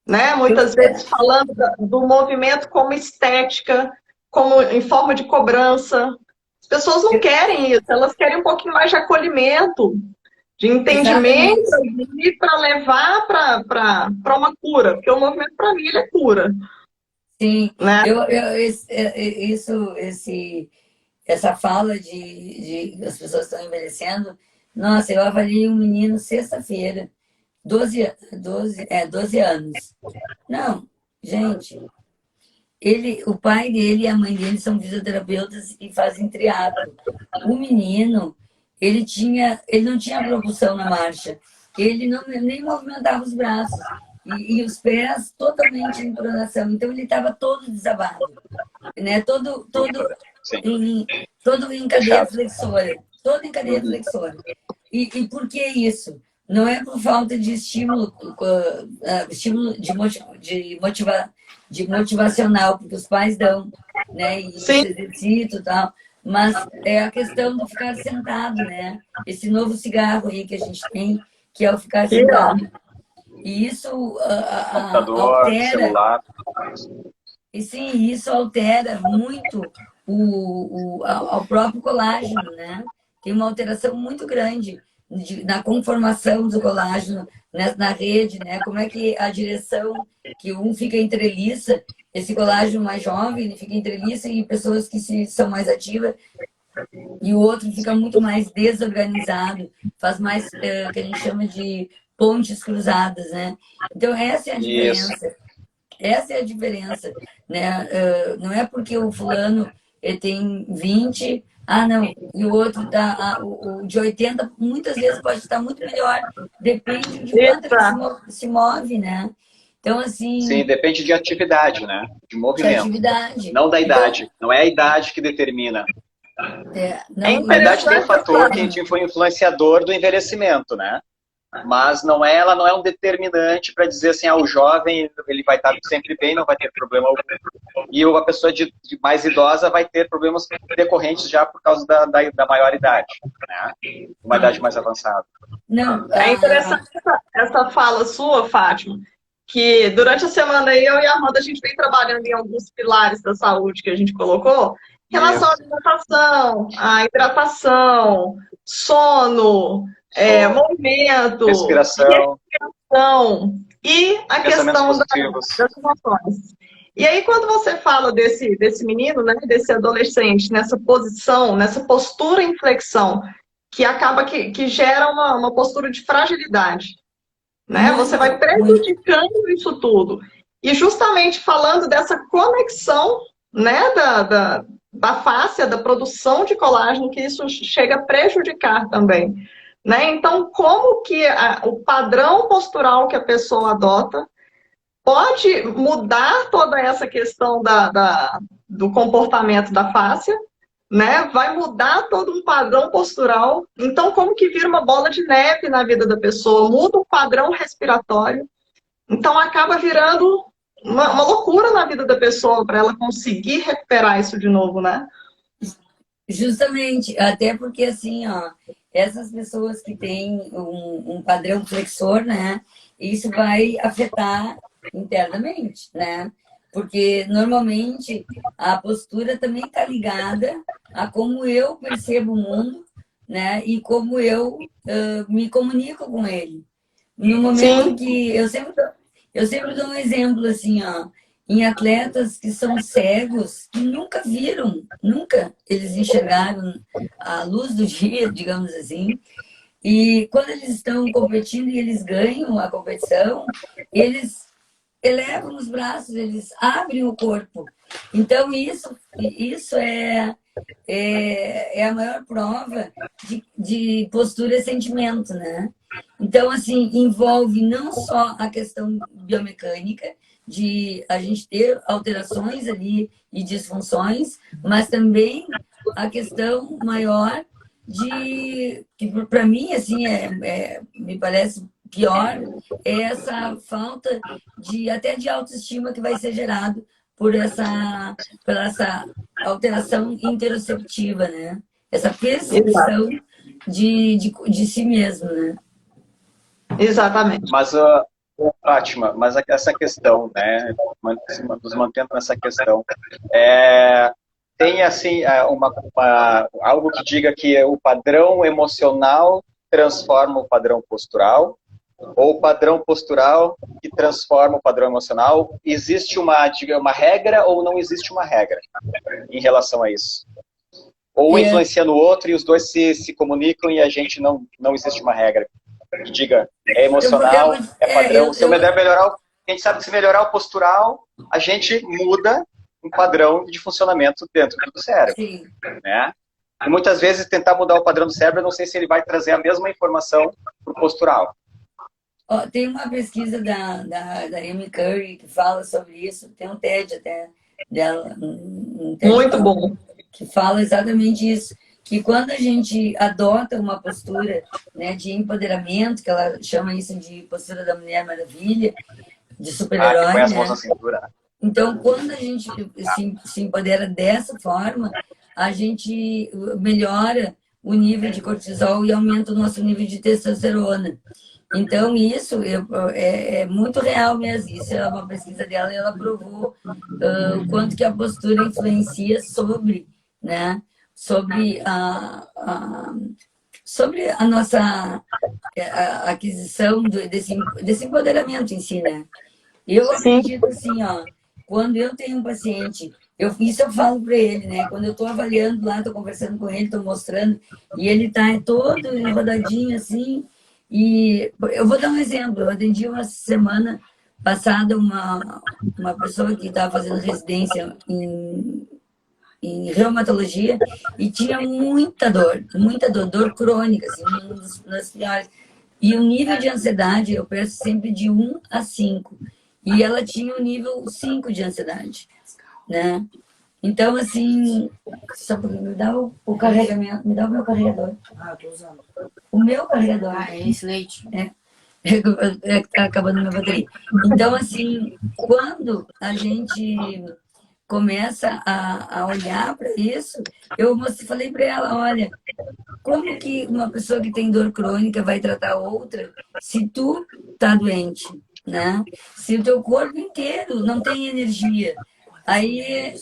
Né? Muitas vezes falando do movimento como estética, como em forma de cobrança. As pessoas não querem isso, elas querem um pouquinho mais de acolhimento, de entendimento para levar para uma cura, porque o movimento para mim ele é cura. Sim, Né? Essa fala de as pessoas estão envelhecendo, nossa, eu avaliei um menino sexta-feira, 12 anos. Não, gente, o pai dele e a mãe dele são fisioterapeutas e fazem triatlo. O menino, ele não tinha propulsão na marcha, ele nem movimentava os braços e os pés totalmente em pronação, então ele estava todo desabado, né? Todo em cadeia flexora, todo em cadeia flexora. E por que isso? Não é por falta de estímulo de motivacional, porque os pais dão, né? E se exercita e tal. Mas é a questão do ficar sentado, né? Esse novo cigarro aí que a gente tem, que é o ficar sentado. E isso altera. Celular. E sim, isso altera muito ao próprio colágeno, né? Tem uma alteração muito grande na conformação do colágeno na rede, né? Como é que a direção, que um fica entreliça, esse colágeno mais jovem, ele fica entreliça e pessoas que são mais ativas, e o outro fica muito mais desorganizado, faz mais que a gente chama de pontes cruzadas, né? Então, essa é a diferença. Essa é a diferença, né? Não é porque o fulano ele tem 20, ah, não, e o outro tá, o de 80 muitas vezes pode estar muito melhor, depende de quanto ele Exato. se move, né? Então, assim, Sim, depende de atividade, né? De de movimento. atividade. Não da Então, idade. Não é a idade que determina. É não, A idade tem um interessante fator essa, que foi influenciador do envelhecimento, né? Mas não é, ela não é um determinante para dizer assim, o jovem ele vai estar sempre bem, não vai ter problema algum. E a pessoa de mais idosa vai ter problemas decorrentes já por causa da maior idade, né? Uma idade mais avançada. não, é interessante essa fala sua, Fátima, que durante a semana aí, eu e a Amanda, a gente vem trabalhando em alguns pilares da saúde que a gente colocou, em relação à Isso. alimentação, à hidratação, sono, Sono, movimento, respiração, respiração e a pensamentos questão positivos. das emoções. E aí, quando você fala desse menino, né, desse adolescente, nessa posição, nessa postura em flexão, que acaba que gera uma postura de fragilidade, né? Você vai muito, muito. prejudicando isso tudo. E justamente falando dessa conexão, né, da fáscia, da produção de colágeno, que isso chega a prejudicar também. Né? Então, como que o padrão postural que a pessoa adota pode mudar toda essa questão do comportamento da fáscia, né? Vai mudar todo um padrão postural. Então, como que vira uma bola de neve na vida da pessoa? Muda o padrão respiratório. Então, acaba virando uma loucura na vida da pessoa para ela conseguir recuperar isso de novo, né? Justamente, até porque assim, ó, essas pessoas que têm um padrão flexor, né, isso vai afetar internamente, né? Porque normalmente a postura também está ligada a como eu percebo o mundo, né, e como eu me comunico com ele. No momento Sim, que eu sempre dou um exemplo assim, ó, em atletas que são cegos, que nunca viram, nunca eles enxergaram a luz do dia, digamos assim. E quando eles estão competindo e eles ganham a competição, eles elevam os braços, eles abrem o corpo. Então, isso é a maior prova de postura e sentimento, né? Então, assim, envolve não só a questão biomecânica, de a gente ter alterações ali e disfunções, mas também a questão maior de, que para mim, assim, me parece pior, é essa falta de até de autoestima que vai ser gerado por essa alteração interoceptiva, né? Essa exato, percepção de si mesmo, né? exatamente. Mas, Fátima, mas essa questão, né, nos mantendo nessa questão, tem assim algo que diga que o padrão emocional transforma o padrão postural, ou o padrão postural que transforma o padrão emocional. Existe uma regra ou não existe uma regra em relação a isso? Ou um É, influencia no outro e os dois se comunicam e a gente não existe uma regra que diga é emocional, é padrão. Se eu melhorar, a gente sabe que se melhorar o postural, a gente muda um padrão de funcionamento dentro do cérebro, sim. né? E muitas vezes tentar mudar o padrão do cérebro, eu não sei se ele vai trazer a mesma informação para o postural. Ó, tem uma pesquisa da Amy Curry que fala sobre isso, tem um TED até dela, um TED Muito Talk, bom. que fala exatamente isso, que quando a gente adota uma postura, né, de empoderamento, que ela chama isso de postura da Mulher Maravilha, de Que põe super-herói, as mãos na né? cintura, né? Então, quando a gente se empodera dessa forma, a gente melhora o nível de cortisol e aumenta o nosso nível de testosterona. Então, isso é muito real mesmo. Isso é uma pesquisa dela e ela provou o quanto que a postura influencia sobre, né, sobre sobre a nossa aquisição desse empoderamento em si, né? Eu Sim, acredito assim, ó, quando eu tenho um paciente, isso eu falo para ele, né? Quando eu estou avaliando lá, estou conversando com ele, estou mostrando, e ele está todo enrodadinho assim. E eu vou dar um exemplo. Eu atendi uma semana passada uma pessoa que estava fazendo residência em reumatologia e tinha muita dor crônica, assim, uma das piores. E o nível de ansiedade, eu peço sempre de 1 a 5. E ela tinha o nível 5 de ansiedade, né? Então, assim, só porque me dá o carregamento, me dá o meu carregador. Ah, tô usando. O meu carregador. Ah, é esse leite. É que tá acabando minha bateria. Então, assim, quando a gente começa a olhar para isso, eu falei para ela, olha, como que uma pessoa que tem dor crônica vai tratar outra se tu tá doente, né? Se o teu corpo inteiro não tem energia. Aí,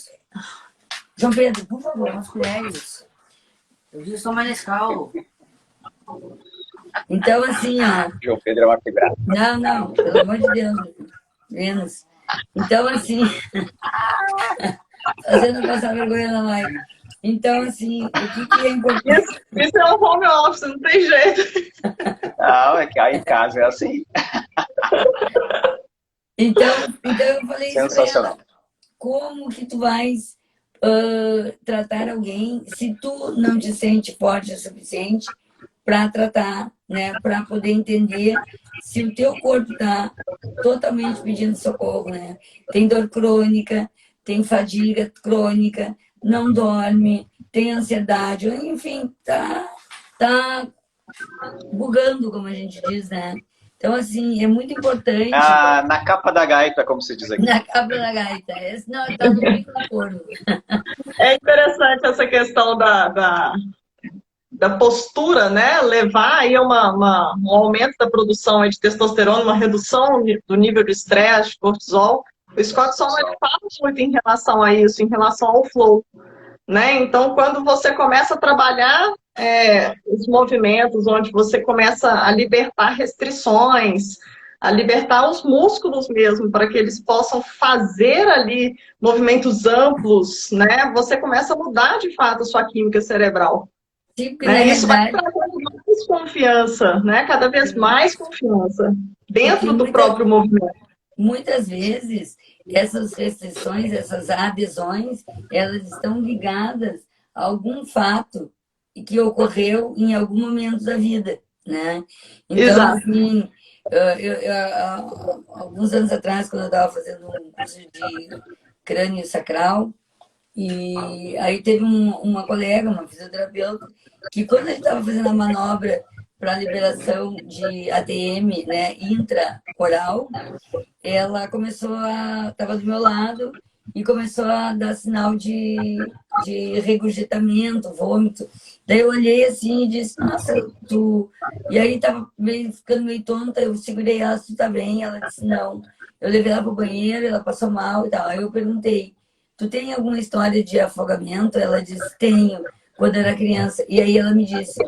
João Pedro, por favor. Umas colheres. Eu disse só mais Nescau. Então, assim, ó. João Pedro é uma quebrada. Não, pelo amor de Deus, menos. Então, assim, fazendo passar vergonha na live. Então, assim, o que é importante? Isso é um home office, não tem jeito. Não, é que aí em casa é assim. Então eu falei isso pra Sensacional. ela. Como que tu vais tratar alguém se tu não te sente forte o suficiente para tratar, né? Para poder entender se o teu corpo está totalmente pedindo socorro, né? Tem dor crônica, tem fadiga crônica, não dorme, tem ansiedade, enfim, tá bugando, como a gente diz, né? Então, assim, é muito importante. Na capa da gaita, como se diz aqui. Na capa da gaita. Não, tá no bico do corvo. É interessante essa questão da postura, né? Levar aí um aumento da produção de testosterona, uma redução do nível de estresse, de cortisol. O Scott Solomon ele fala muito em relação a isso, em relação ao flow, né? Então, quando você começa a trabalhar os movimentos, onde você começa a libertar restrições, a libertar os músculos mesmo, para que eles possam fazer ali movimentos amplos, né? Você começa a mudar de fato a sua química cerebral. Sim, Né? Isso vai trazendo mais confiança, né? Cada vez mais confiança dentro do próprio movimento. Muitas vezes, essas restrições, essas adesões, elas estão ligadas a algum fato que ocorreu em algum momento da vida, né? Então, exato. Assim, alguns anos atrás, quando eu estava fazendo um curso de crânio sacral, e aí teve uma colega, uma fisioterapeuta, que quando a gente estava fazendo a manobra para liberação de ATM, né, intraoral, ela estava do meu lado e começou a dar sinal de regurgitamento, vômito. Daí eu olhei assim e disse, nossa, tu... E aí estava ficando meio tonta, eu segurei ela, tu tá bem? Ela disse, não. Eu levei ela pro banheiro, ela passou mal e tal. Aí eu perguntei, tu tem alguma história de afogamento? Ela disse, tenho, quando era criança. E aí ela me disse,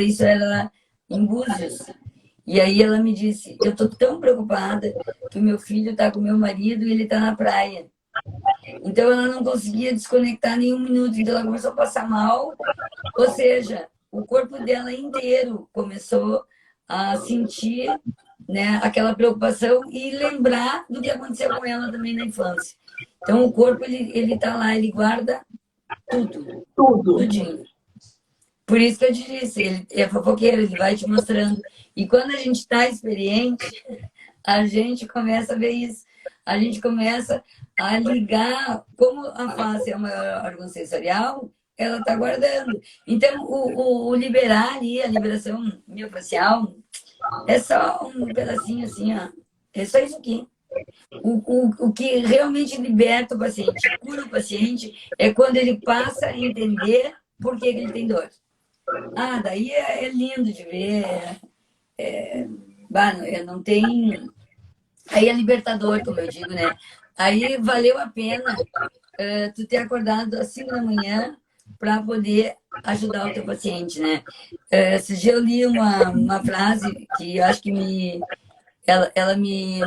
isso era em Búzios. E aí ela me disse, eu tô tão preocupada que o meu filho tá com o meu marido e ele tá na praia. Então ela não conseguia desconectar nem um minuto, então ela começou a passar mal. Ou seja, o corpo dela inteiro começou a sentir, né, aquela preocupação e lembrar do que aconteceu com ela também na infância. Então o corpo, ele tá lá, ele guarda tudo. Tudinho. Por isso que eu te disse, ele é fofoqueiro, ele vai te mostrando. E quando a gente está experiente, a gente começa a ver isso. A gente começa a ligar, como a face é o maior órgão sensorial, ela está guardando. Então, o liberar ali, a liberação miofascial, é só um pedacinho assim, ó. É só isso aqui. O que realmente liberta o paciente, cura o paciente, é quando ele passa a entender por que ele tem dor. Daí é lindo de ver. Não tem... Aí é libertador, como eu digo, né? Aí valeu a pena tu ter acordado às 5 da manhã para poder ajudar o teu paciente, né? Esse dia eu li uma frase que eu acho que ela me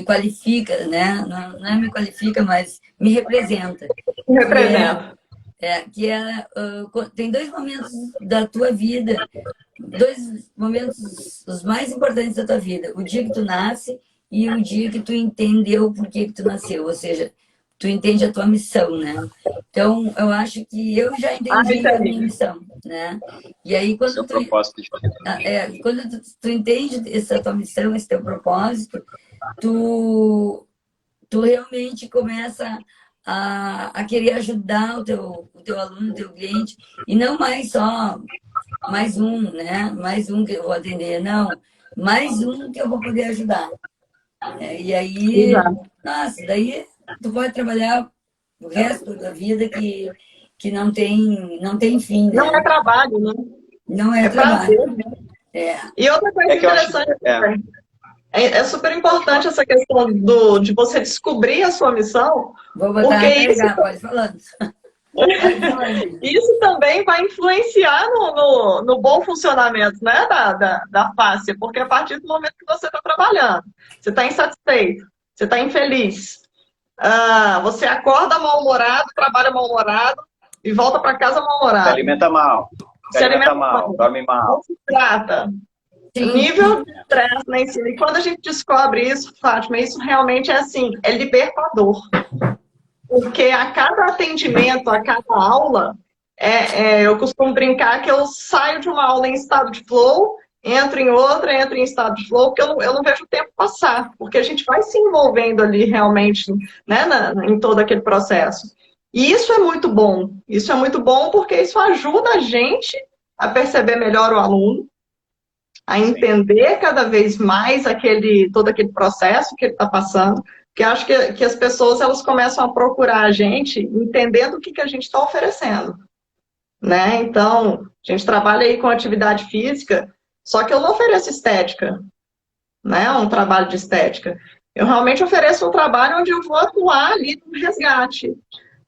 qualifica, né? Não é me qualifica, mas me representa. Tem 2 momentos da tua vida, 2 momentos os mais importantes da tua vida. O dia que tu nasce e o dia que tu entendeu por que tu nasceu. Ou seja, tu entende a tua missão, né? Então, eu acho que eu já entendi a minha missão, né? E aí, Seu propósito de vida. quando tu entende essa tua missão, esse teu propósito, tu realmente começa a querer ajudar o teu aluno, o teu cliente, e não mais só mais um, né? Mais um que eu vou atender, não. Mais um que eu vou poder ajudar. E aí, nossa, daí tu pode trabalhar o resto da vida que não tem fim, né? Não é trabalho, né? Não é prazer, trabalho. né? E outra coisa que eu acho interessante, é super importante essa questão de você descobrir a sua missão, Vou botar porque a isso, carregar, pode falando. Pode falando. isso também vai influenciar no bom funcionamento, né, da face, porque a partir do momento que você está trabalhando, você está insatisfeito, você está infeliz, você acorda mal-humorado, trabalha mal-humorado e volta para casa mal-humorado. Se alimenta mal. Se alimenta mal, dorme mal. Não se trata. Sim. Nível de estresse na ensino. E quando a gente descobre isso, Fátima, isso realmente é assim, é libertador. Porque a cada atendimento, a cada aula, eu costumo brincar que eu saio de uma aula em estado de flow, entro em outra, entro em estado de flow, porque eu não vejo o tempo passar. Porque a gente vai se envolvendo ali realmente, né, em todo aquele processo. E isso é muito bom. Isso é muito bom porque isso ajuda a gente a perceber melhor o aluno, a entender cada vez mais todo aquele processo que ele está passando, porque acho que as pessoas elas começam a procurar a gente entendendo o que a gente está oferecendo, né? Então, a gente trabalha aí com atividade física, só que eu não ofereço estética, né? Um trabalho de estética. Eu realmente ofereço um trabalho onde eu vou atuar ali no resgate,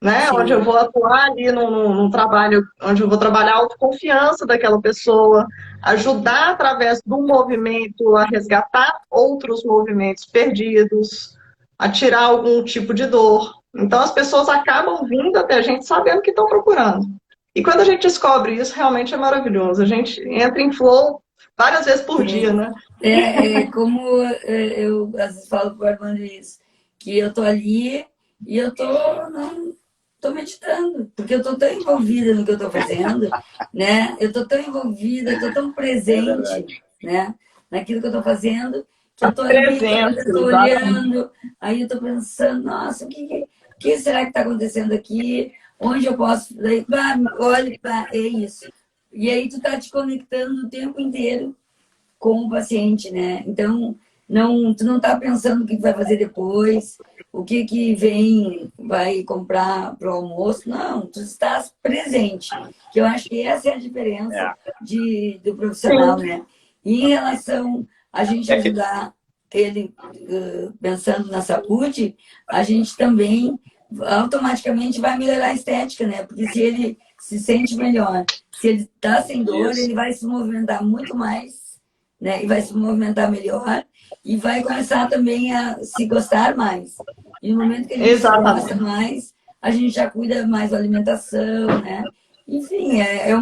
né? Sim. Onde eu vou atuar ali num trabalho, onde eu vou trabalhar a autoconfiança daquela pessoa, ajudar através do movimento a resgatar outros movimentos perdidos, a tirar algum tipo de dor. Então as pessoas acabam vindo até a gente sabendo o que estão procurando. E quando a gente descobre isso, realmente é maravilhoso. A gente entra em flow várias vezes por dia, né? Como eu às vezes falo para o Armando isso, que eu tô ali e eu tô meditando, porque eu tô tão envolvida no que eu tô fazendo, né? Eu tô tão envolvida, eu tô tão presente, né? Naquilo que eu tô fazendo, que eu tô ali, eu tô olhando, aí eu tô pensando, nossa, o que será que tá acontecendo aqui? Onde eu posso... Daí, olha, é isso. E aí tu tá te conectando o tempo inteiro com o paciente, né? Então, tu não tá pensando o que vai fazer depois, o que vai comprar para o almoço. Não, tu estás presente. Que eu acho que essa é a diferença do profissional, né? E em relação a gente ajudar ele pensando na saúde, a gente também automaticamente vai melhorar a estética, né? Porque se ele se sente melhor, se ele está sem dor, ele vai se movimentar muito mais, né? E vai se movimentar melhor e vai começar também a se gostar mais. E no momento que a gente se gosta mais, a gente já cuida mais da alimentação, né? Enfim, é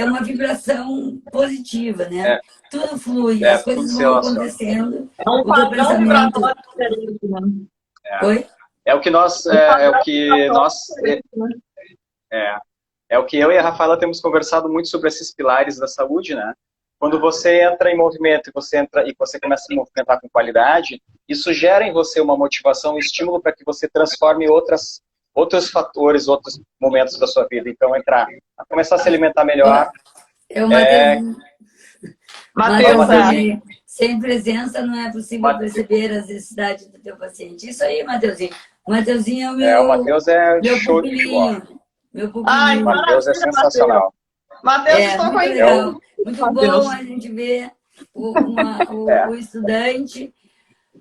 uma vibração positiva, né? Tudo flui, as coisas vão acontecendo. É um padrão vibratório diferente, né? Oi? É o que eu e a Rafaela temos conversado muito sobre esses pilares da saúde, né? Quando você entra em movimento e você começa a se movimentar com qualidade, isso gera em você uma motivação, um estímulo para que você transforme outros fatores, outros momentos da sua vida. Então, começar a se alimentar melhor. Matheus, sem presença não é possível perceber as necessidades do teu paciente. Isso aí, Matheusinho. O Matheusinho é o meu... o Matheus é show de bola. Meu pupilinho. Ai, o Matheus é sensacional. Matheus, estou com legal. Muito bom a gente ver o estudante.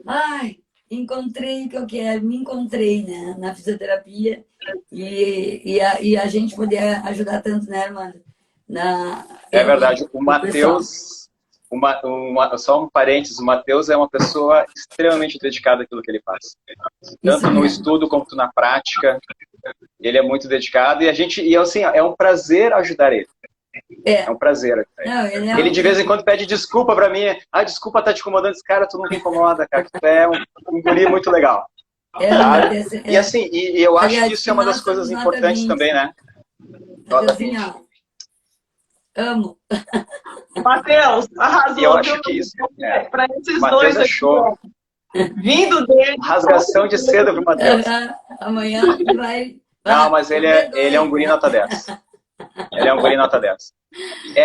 Ai, encontrei o que eu quero, me encontrei, né, na fisioterapia e a gente poder ajudar tanto, né, Armando? É verdade. O Matheus, só um parênteses, o Matheus é uma pessoa extremamente dedicada àquilo que ele faz. Tanto no estudo quanto na prática. Ele é muito dedicado e assim, é um prazer ajudar ele. É um prazer. Não, ele de vez em quando pede desculpa pra mim. Desculpa, tá te incomodando esse cara, tu não me incomoda, cara. Tu é um guri muito legal. Sabe? É, E assim, e eu acho que aliás, isso é uma das nós coisa somos nota importantes 20. também, né? Então, Nota assim, 20. ó, amo. Matheus, E eu arrasou, viu? acho que isso. É. Para esses Matheus dois é aqui, show. ó, vindo dele, Rasgação de seda, viu, Matheus? Amanhã vai. Não, Ah, mas me ele é um perdoe, guri né? nota 10. Ele é um guri nota 10.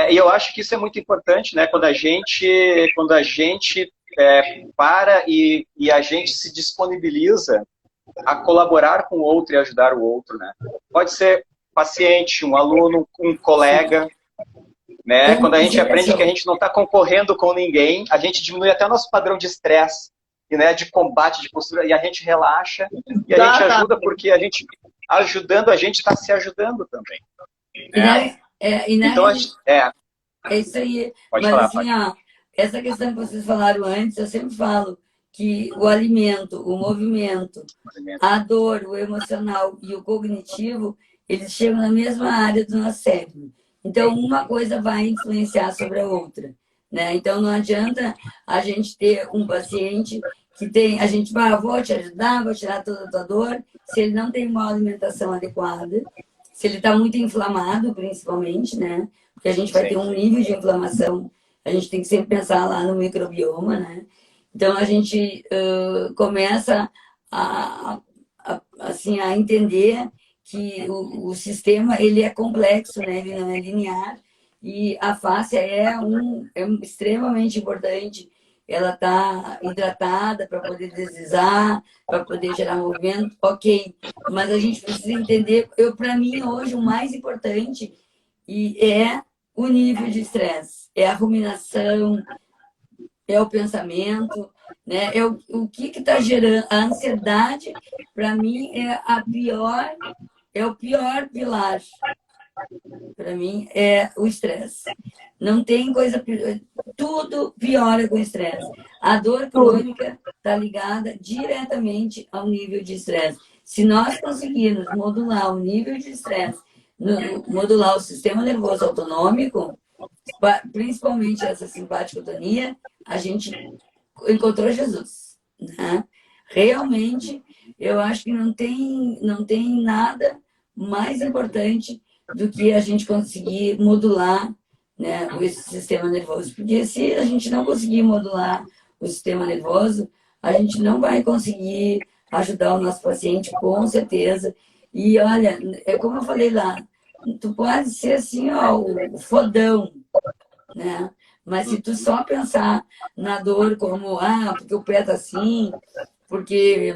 E eu acho que isso é muito importante, né? Quando a gente para e a gente se disponibiliza a colaborar com o outro e ajudar o outro, né? Pode ser paciente, um aluno, um colega, né? Quando a gente aprende que a gente não está concorrendo com ninguém, a gente diminui até o nosso padrão de estresse, né? De combate, de postura, e a gente relaxa e a gente ajuda porque a gente, ajudando, a gente está se ajudando também. Né? Então, É isso aí. pode Mas falar, assim, ó, essa questão que vocês falaram antes, eu sempre falo que o alimento, o movimento, a dor, o emocional e o cognitivo, eles chegam na mesma área do nosso cérebro. Então, uma coisa vai influenciar sobre a outra, né? Então, não adianta a gente ter um paciente que tem, a gente vai, vou te ajudar, vou tirar toda a tua dor, se ele não tem uma alimentação adequada, se ele está muito inflamado, principalmente, né? Porque a gente vai ter um nível de inflamação, a gente tem que sempre pensar lá no microbioma, né? Então, a gente começa assim, a entender que o sistema ele é complexo, né? Ele não é linear, e a fáscia é extremamente importante. Ela está hidratada para poder deslizar, para poder gerar movimento, ok. Mas a gente precisa entender, para mim, hoje, o mais importante é o nível de estresse, é a ruminação, é o pensamento, né? O que está gerando a ansiedade, para mim, é o pior pilar. Para mim, é o estresse. Não tem coisa pior. Tudo piora com estresse. A dor crônica está ligada diretamente ao nível de estresse. Se nós conseguirmos modular o nível de estresse, modular o sistema nervoso autonômico, principalmente essa simpaticotonia, a gente encontrou Jesus, né? Realmente, eu acho que não tem nada mais importante do que a gente conseguir modular, né, esse sistema nervoso. Porque se a gente não conseguir modular o sistema nervoso, a gente não vai conseguir ajudar o nosso paciente, com certeza. E olha, é como eu falei lá, tu pode ser assim, ó, o fodão, né? Mas se tu só pensar na dor como, porque o pé tá assim, porque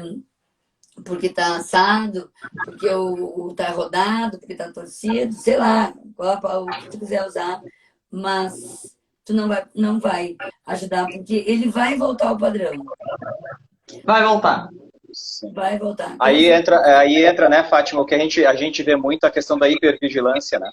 tá assado, porque tá rodado, porque tá torcido, sei lá, o que tu quiser usar, mas tu não vai ajudar, porque ele vai voltar ao padrão. Vai voltar. Sim. Vai voltar. Então, aí entra, né, Fátima, o que a gente vê muito a questão da hipervigilância, né?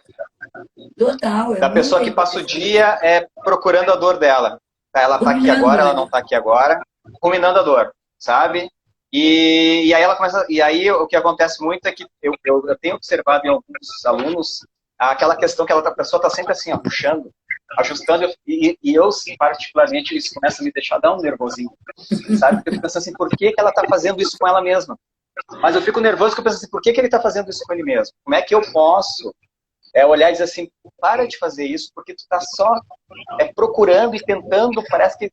Total. Da pessoa que passa o dia procurando a dor dela. Ela tá aqui agora, ela não tá aqui agora, ruminando a dor, sabe? E aí ela começa. E aí o que acontece muito é que eu tenho observado em alguns alunos aquela questão que a pessoa tá sempre assim, ó, puxando, ajustando, e eu, particularmente, isso começa a me deixar dar um nervosinho, sabe? Porque eu fico pensando assim, por que ela tá fazendo isso com ela mesma? Mas eu fico nervoso porque eu penso assim, por que ele tá fazendo isso com ele mesmo? Como é que eu posso olhar e dizer assim, para de fazer isso, porque tu tá só procurando e tentando, parece que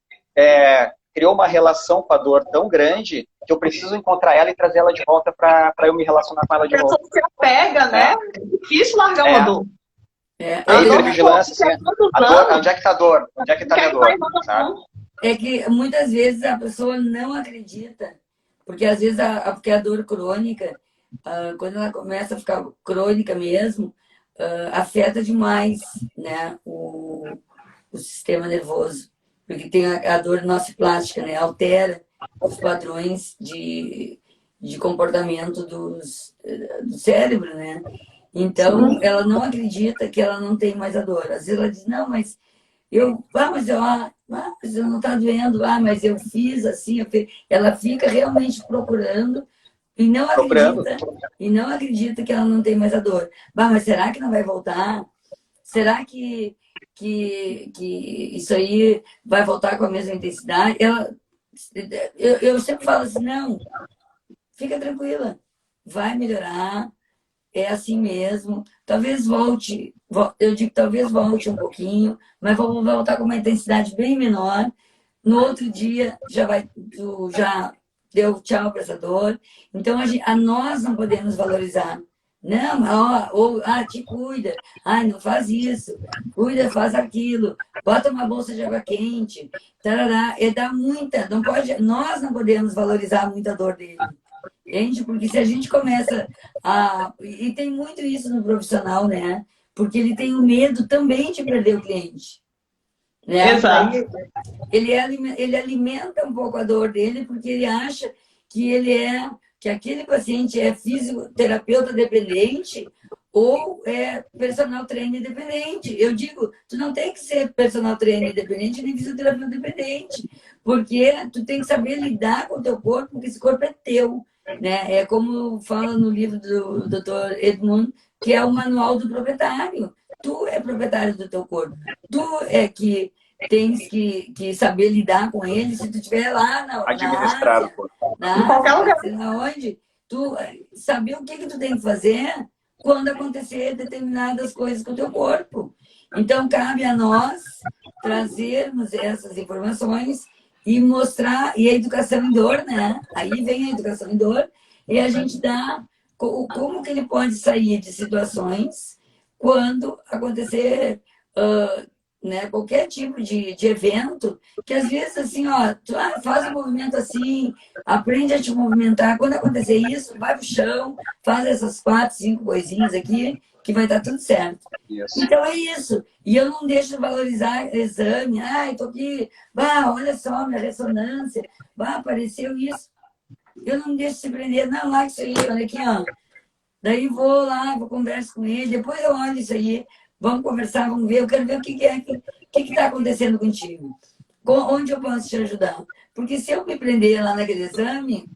criou uma relação com a dor tão grande que eu preciso encontrar ela e trazer ela de volta para eu me relacionar com ela de volta. A pessoa se apega, né? É difícil largar uma dor. A hipervigilância, assim, a dor, onde é que tá a dor? Onde é que tá a minha dor? Sabe? É que muitas vezes a pessoa não acredita, porque às vezes porque a dor crônica, quando ela começa a ficar crônica mesmo, afeta demais, né, o sistema nervoso, porque tem a dor nociplástica, né, altera os padrões de comportamento do cérebro, né? Então, ela não acredita que ela não tem mais a dor. Às vezes ela diz, não, mas mas eu não tá doendo, mas eu fiz assim, ela fica realmente procurando e não acredita que ela não tem mais a dor. Mas será que não vai voltar? Será que isso aí vai voltar com a mesma intensidade? Eu sempre falo assim, não, fica tranquila, vai melhorar, é assim mesmo. Talvez volte, eu digo talvez volte um pouquinho, mas vamos voltar com uma intensidade bem menor. No outro dia tu já deu tchau para essa dor. Então nós não podemos valorizar. Não, te cuida. Ai, não faz isso. Cuida, faz aquilo. Bota uma bolsa de água quente. Tarará. E dá muita. Não pode, nós não podemos valorizar muito a dor dele. Entende? Porque se a gente começa a. E tem muito isso no profissional, né? Porque ele tem o medo também de perder o cliente. Né? Exato. Ele alimenta um pouco a dor dele porque ele acha que aquele paciente é fisioterapeuta dependente ou é personal trainer dependente. Eu digo, tu não tem que ser personal trainer dependente nem fisioterapeuta dependente, porque tu tem que saber lidar com o teu corpo, porque esse corpo é teu. Né? É como fala no livro do Dr. Edmund, que é o manual do proprietário. Tu é proprietário do teu corpo. Tu é que tens que saber lidar com ele se tu estiver lá administrar o corpo. em qualquer lugar. Onde tu saber o que tu tem que fazer quando acontecer determinadas coisas com o teu corpo. Então, cabe a nós trazermos essas informações e mostrar, e a educação em dor, né? Aí vem a educação em dor e a gente dá como que ele pode sair de situações quando acontecer né, qualquer tipo de evento, que às vezes assim, ó, tu faz um movimento assim, aprende a te movimentar, quando acontecer isso, vai pro chão, faz essas 4, 5 coisinhas aqui, que vai dar tudo certo. Isso. Então é isso. E eu não deixo de valorizar exame, tô aqui, olha só, minha ressonância, apareceu isso. Eu não deixo de se prender, não, lá isso aí, olha aqui, ó. Daí vou lá, converso com ele, depois eu olho isso aí, vamos conversar, vamos ver, eu quero ver o que está acontecendo contigo. Onde eu posso te ajudar? Porque se eu me prender lá naquele exame,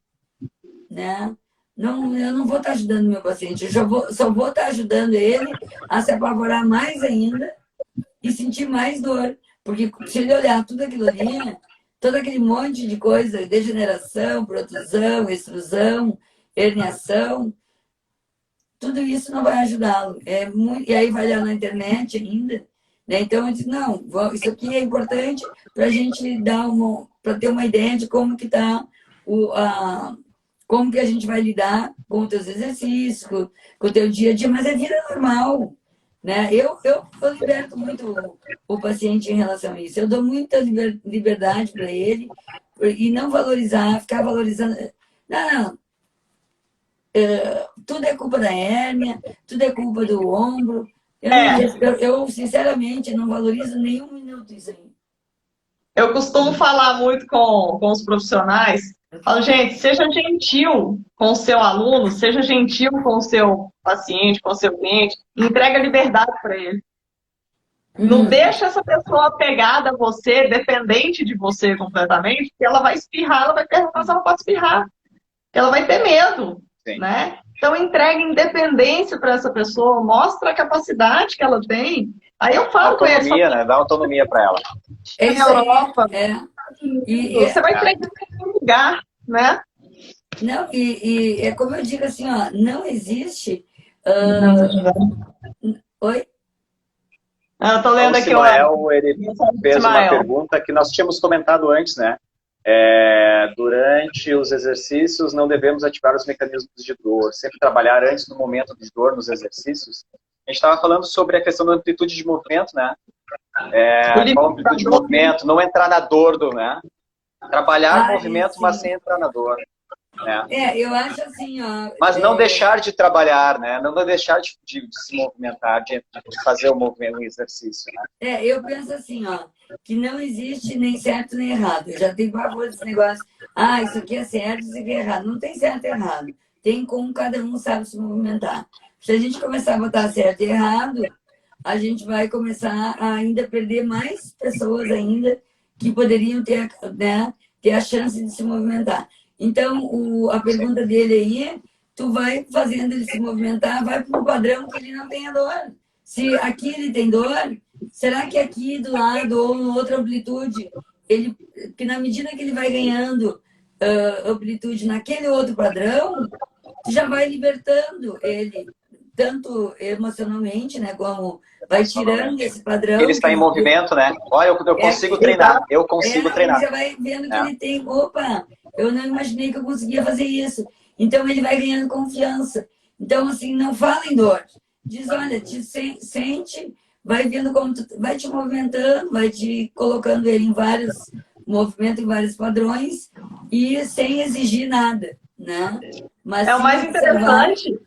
né, eu não vou estar ajudando meu paciente, só vou estar ajudando ele a se apavorar mais ainda e sentir mais dor. Porque se ele olhar tudo aquilo ali, todo aquele monte de coisa, degeneração, protusão, extrusão, herniação, tudo isso não vai ajudá-lo. E aí vai lá na internet ainda. Né? Então, eu disse, não, isso aqui é importante para a gente para ter uma ideia de como que está como que a gente vai lidar com os teus exercícios, com o teu dia a dia, mas é vida normal. Né? Eu liberto muito o paciente em relação a isso. Eu dou muita liberdade para ele e não ficar valorizando. Não. Tudo é culpa da hérnia, tudo é culpa do ombro. Eu, sinceramente, não valorizo nem um minuto isso aí. Eu costumo falar muito com os profissionais. Eu falo, gente, seja gentil com o seu aluno, seja gentil com o seu paciente, com o seu cliente, entrega liberdade para ele. Não deixa essa pessoa apegada a você, dependente de você completamente, porque ela vai espirrar, ela vai perguntar se ela pode espirrar. Ela vai ter medo. Né? Então, entrega independência para essa pessoa, mostra a capacidade que ela tem. Aí eu falo com ele. Né? Dá autonomia para ela. Na Europa. E você vai entregar em algum lugar, né? Não, e é como eu digo assim, ó, não existe. Oi? Eu tô lendo aqui. Ele fez uma pergunta que nós tínhamos comentado antes, né? Durante os exercícios não devemos ativar os mecanismos de dor, sempre trabalhar antes do momento de dor nos exercícios. A gente estava falando sobre a questão da amplitude de movimento, né? Qual a amplitude de movimento, não entrar na dor né? Trabalhar o movimento, mas sem entrar na dor. Né? Eu acho assim, ó. Mas não deixar de trabalhar, né? Não deixar de se movimentar, de fazer o movimento, o exercício, né? Eu penso assim, ó, que não existe nem certo nem errado. Eu já tenho pavor desse negócio. Isso aqui é certo, isso aqui é errado. Não tem certo e errado. Tem como cada um sabe se movimentar. Se a gente começar a botar certo e errado, a gente vai começar a ainda perder mais pessoas ainda que poderiam ter a chance de se movimentar. Então, a pergunta dele aí, tu vai fazendo ele se movimentar, vai para um padrão que ele não tenha dor. Se aqui ele tem dor, será que aqui do lado ou em outra amplitude, que na medida que ele vai ganhando amplitude naquele outro padrão, tu já vai libertando ele, tanto emocionalmente, né, como vai tirando esse padrão. Ele está em movimento, né? Olha, eu consigo treinar, eu consigo treinar. Ele já vai vendo que ele tem, opa, eu não imaginei que eu conseguia fazer isso. Então ele vai ganhando confiança. Então, assim, não fala em dor. Diz, olha, sente, vai vendo como tu vai te movimentando, vai te colocando ele em vários movimentos, em vários padrões, e sem exigir nada, né? Mas o mais interessante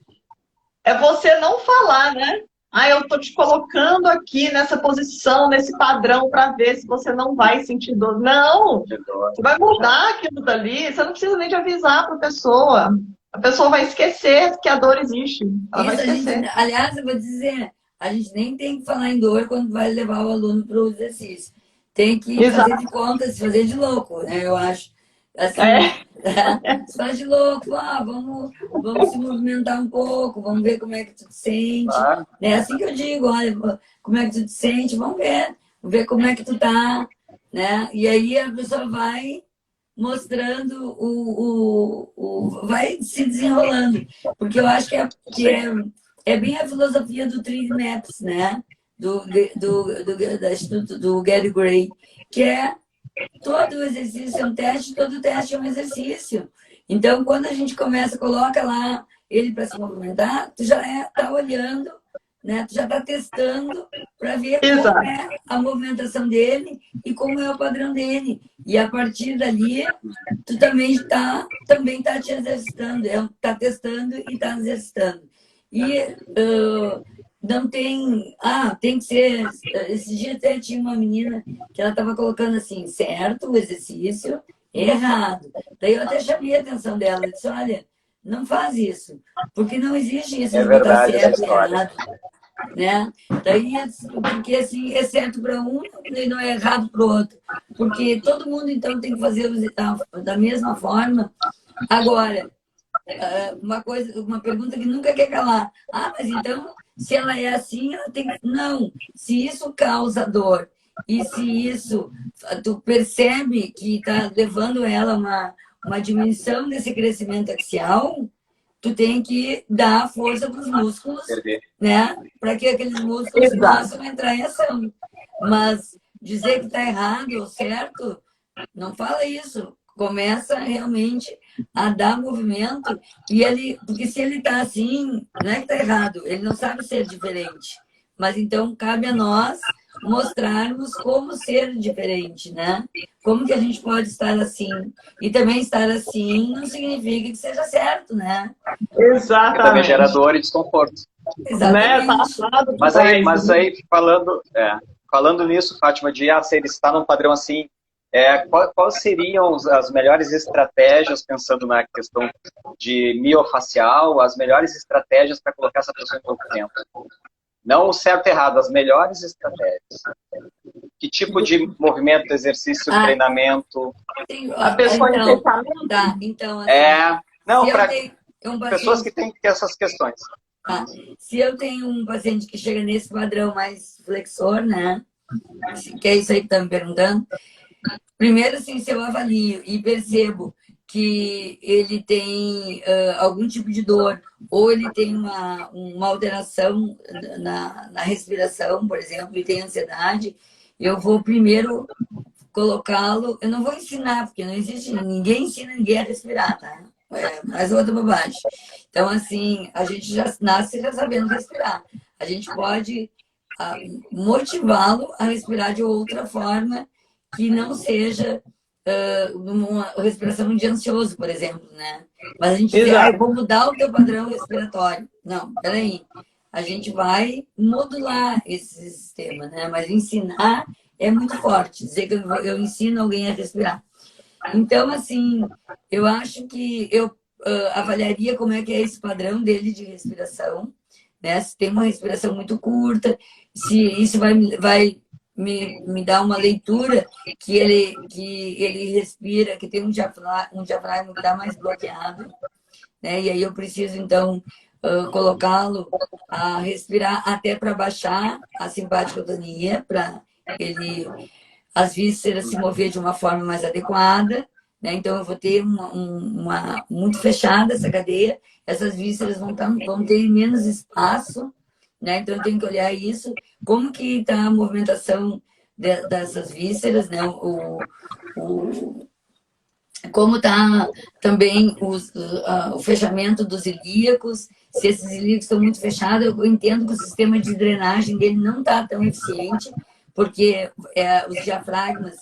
é você não falar, né? Ah, eu tô te colocando aqui nessa posição, nesse padrão, para ver se você não vai sentir dor. Não! Você vai mudar aquilo dali, você não precisa nem de avisar para a pessoa. A pessoa vai esquecer que a dor existe. Ela vai esquecer. Aliás, eu vou dizer, a gente nem tem que falar em dor quando vai levar o aluno para o exercício. Tem que fazer de conta, se fazer de louco, né? Eu acho. Assim, se faz de louco, vamos se movimentar um pouco, vamos ver como é que tu te sente. É assim que eu digo, olha, como é que tu te sente, vamos ver como é que tu tá, né? E aí a pessoa vai mostrando vai se desenrolando. Porque eu acho que é bem a filosofia do 3D Maps, né? Do Instituto do Gary Gray, que é todo exercício é um teste, todo teste é um exercício. Então, quando a gente coloca lá ele para se movimentar, tu já tá olhando, né? Tu já está testando para ver como é a movimentação dele e como é o padrão dele. E a partir dali, tu também tá te exercitando, tá testando e está exercitando. E não tem... tem que ser... Esse dia até tinha uma menina que ela estava colocando assim, certo o exercício, errado. Daí eu até chamei a atenção dela. Eu disse, olha, não faz isso, porque não existe isso de botar certo e errado. Né? Daí, porque assim, é certo para um e não é errado para o outro. Porque todo mundo, então, tem que fazer da mesma forma. Agora, uma pergunta que nunca quer calar. Mas então, se ela é assim, ela tem que... Não, se isso causa dor e se isso, tu percebe que está levando ela a uma diminuição desse crescimento axial, tu tem que dar força para os músculos, né? Para que aqueles músculos possam entrar em ação. Mas dizer que está errado ou certo, não fala isso. Começa realmente a dar movimento porque se ele está assim, não é que está errado, ele não sabe ser diferente. Mas então cabe a nós mostrarmos como ser diferente, né? Como que a gente pode estar assim. E também estar assim não significa que seja certo, né? Exatamente. Também gera dor e desconforto. Exatamente. Né? Mas aí falando nisso, Fátima, se ele está num padrão assim, quais seriam as melhores estratégias, pensando na questão de miofacial, as melhores estratégias para colocar essa pessoa em movimento? Não o certo e errado, as melhores estratégias. Que tipo de movimento, exercício, treinamento? A pessoa então, assim, pessoas que têm essas questões. Se eu tenho um paciente que chega nesse padrão mais flexor, né? Que é isso aí que está me perguntando. Primeiro, assim, se eu avalio e percebo que ele tem algum tipo de dor, ou ele tem uma alteração na respiração, por exemplo, e tem ansiedade, eu vou primeiro colocá-lo... Eu não vou ensinar, porque não existe... Ninguém ensina ninguém a respirar, tá? Mais outra bobagem. Então, assim, a gente já nasce já sabendo respirar. A gente pode motivá-lo a respirar de outra forma que não seja uma respiração de ansioso, por exemplo, né? Mas a gente diz, vou mudar o teu padrão respiratório. Não, peraí. A gente vai modular esse sistema, né? Mas ensinar é muito forte. Dizer que eu ensino alguém a respirar. Então, assim, eu acho que eu avaliaria como é que é esse padrão dele de respiração, né? Se tem uma respiração muito curta, se isso vai me dá uma leitura que ele respira, que tem um diafragma que está mais bloqueado, né? E aí eu preciso, então, colocá-lo a respirar até para baixar a simpaticotonia, para ele, as vísceras se mover de uma forma mais adequada, né? Então eu vou ter muito fechada essa cadeia, essas vísceras vão ter menos espaço, né? Então eu tenho que olhar isso, como que está a movimentação dessas vísceras, né? Como está também o fechamento dos ilíacos, se esses ilíacos estão muito fechados, eu entendo que o sistema de drenagem dele não está tão eficiente, porque os diafragmas,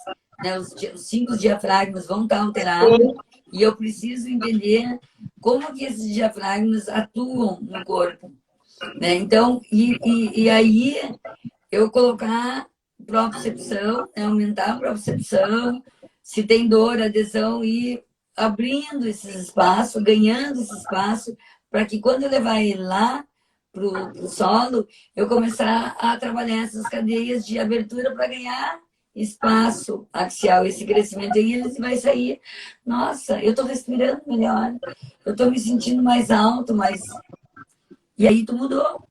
né, os 5 diafragmas vão estar alterados, e eu preciso entender como que esses diafragmas atuam no corpo, né? Então, e aí eu colocar propriocepção, né, aumentar a propriocepção, se tem dor, adesão, e abrindo esses espaços, ganhando esse espaço, para que quando eu levar ele lá para o solo, eu começar a trabalhar essas cadeias de abertura para ganhar espaço axial, esse crescimento. E ele vai sair, nossa, eu estou respirando melhor, eu estou me sentindo mais alto, mais... E aí tu mudou,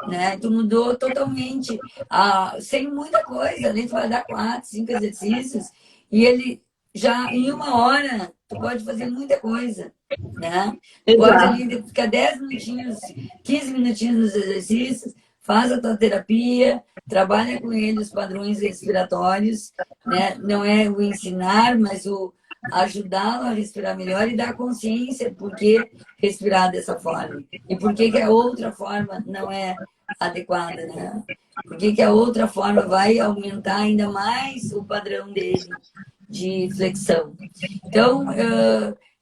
né? Tu mudou totalmente, sem muita coisa, nem tu vai dar 4, 5 exercícios, e ele já em 1 hora tu pode fazer muita coisa, né? Tu pode ali ficar 10 minutinhos, 15 minutinhos nos exercícios, faz a tua terapia, trabalha com ele os padrões respiratórios, né? Não é o ensinar, mas o ajudá-lo a respirar melhor e dar consciência por que respirar dessa forma e por que a outra forma não é adequada, né? Por que a outra forma vai aumentar ainda mais o padrão dele de flexão. Então,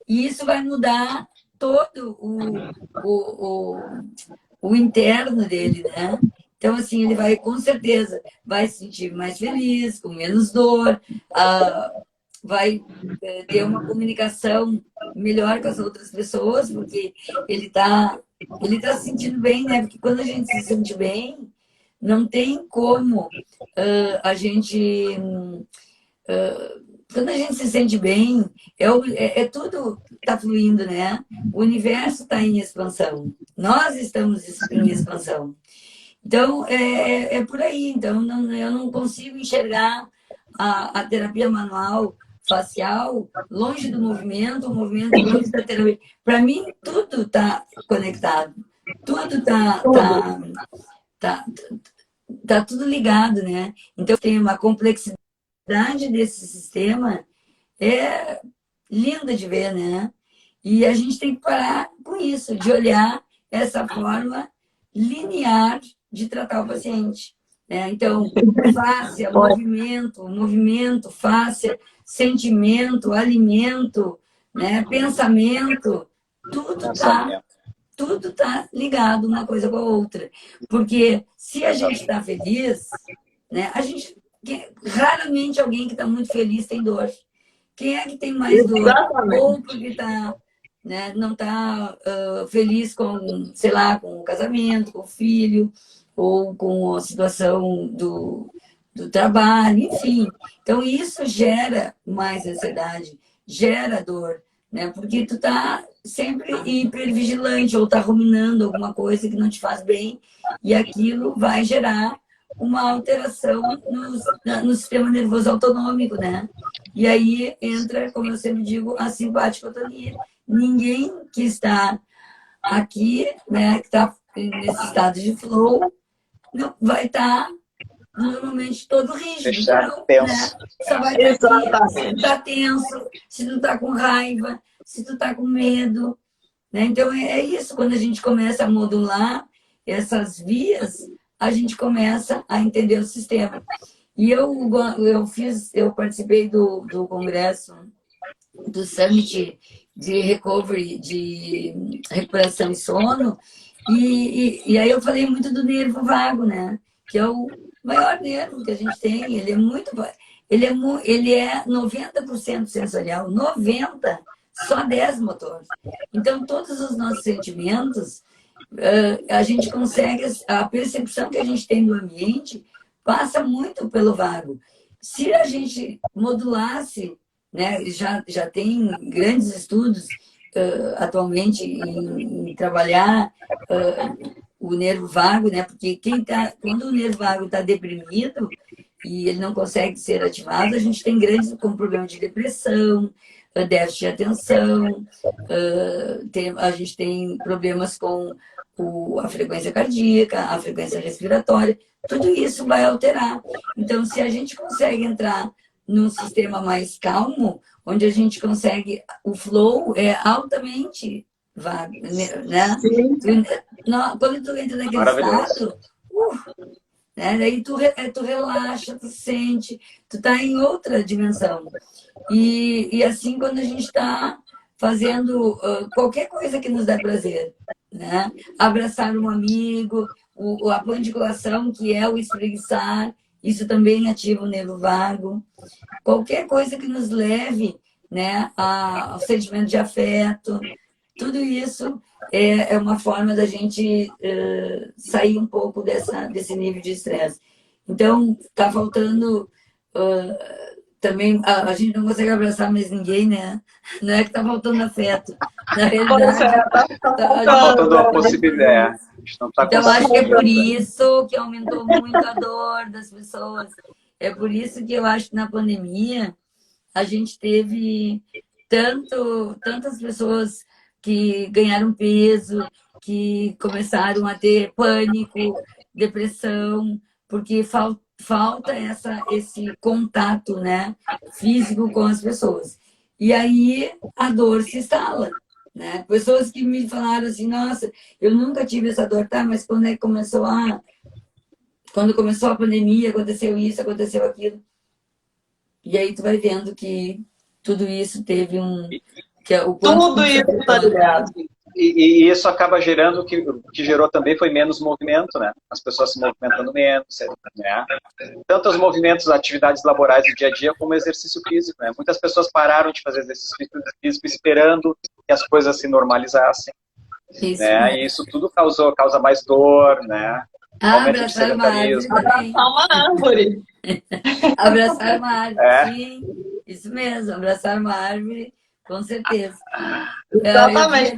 isso vai mudar todo o interno dele, né? Então, assim, ele vai, com certeza, vai se sentir mais feliz, com menos dor, vai ter uma comunicação melhor com as outras pessoas, porque ele tá se sentindo bem, né? Porque quando a gente se sente bem, não tem como a gente... quando a gente se sente bem, tudo está fluindo, né? O universo está em expansão. Nós estamos em expansão. Então, é por aí. Então, eu não consigo enxergar a terapia manual facial longe do movimento, o movimento longe da terapia. Para mim, tudo está conectado. Tudo tá tudo ligado, né? Então, tem uma complexidade desse sistema é linda de ver, né? E a gente tem que parar com isso, de olhar essa forma linear de tratar o paciente, né? Então, fáscia, movimento, fáscia, sentimento, alimento, né? Pensamento, tudo tá ligado uma coisa com a outra. Porque se a gente está feliz, né? Raramente alguém que está muito feliz tem dor. Quem é que tem mais dor? Exatamente. Ou porque né, não está feliz com, sei lá, com o casamento, com o filho, ou com a situação do trabalho, enfim. Então, isso gera mais ansiedade, gera dor, né? Porque tu está sempre hipervigilante ou está ruminando alguma coisa que não te faz bem, e aquilo vai gerar uma alteração no sistema nervoso autonômico, né? E aí entra, como eu sempre digo, a simpaticotonia. Ninguém que está aqui, né, que está nesse estado de flow, não vai estar normalmente todo rígido. Fechado, então, tenso. Né? Só vai estar aqui, se tu está tenso, se tu está com raiva, se tu está com medo, né? Então é isso, quando a gente começa a modular essas vias, a gente começa a entender o sistema. E eu participei do congresso, do Summit de Recovery, de recuperação e sono, e aí eu falei muito do nervo vago, né? Que é o maior nervo que a gente tem. Ele é 90% sensorial, 90%, só 10% motor. Então, todos os nossos sentimentos, a gente consegue, a percepção que a gente tem do ambiente passa muito pelo vago. Se a gente modulasse, né, já tem grandes estudos atualmente em trabalhar o nervo vago, né, porque quando o nervo vago está deprimido e ele não consegue ser ativado, a gente tem grandes com problema de depressão, déficit de atenção, a gente tem problemas com a frequência cardíaca, a frequência respiratória, tudo isso vai alterar. Então, se a gente consegue entrar num sistema mais calmo, onde a gente consegue, o flow é altamente vago, né? Quando tu entra naquele estado, né? Daí tu relaxa, tu sente, tu tá em outra dimensão. E assim, quando a gente está fazendo qualquer coisa que nos dá prazer, né? Abraçar um amigo, a pandiculação, que é o espreguiçar, isso também ativa o nervo vago. Qualquer coisa que nos leve, né, ao sentimento de afeto, tudo isso é uma forma da gente sair um pouco desse nível de estresse. Então, está faltando também, a gente não consegue abraçar mais ninguém, né? Não é que está faltando afeto. Na realidade, tá faltando uma possibilidade. Então, acho que é por isso que aumentou muito a dor das pessoas. É por isso que eu acho que na pandemia a gente teve tantas pessoas que ganharam peso, que começaram a ter pânico, depressão, porque falta esse contato, né, físico com as pessoas. E aí a dor se instala, né? Pessoas que me falaram assim, nossa, eu nunca tive essa dor, tá? Mas quando começou a pandemia, aconteceu isso, aconteceu aquilo. E aí tu vai vendo que tudo isso teve tudo isso está ligado. E isso acaba gerando, o que gerou também foi menos movimento, né? As pessoas se movimentando menos, né? Tanto os movimentos, atividades laborais do dia a dia, como exercício físico, né? Muitas pessoas pararam de fazer exercício físico esperando que as coisas se normalizassem. Isso, né? E isso tudo causa mais dor, né? Aumento de sedentarismo. Abraçar uma árvore. Abraçar uma árvore, sim. Isso mesmo, abraçar uma árvore. Com certeza. Exatamente.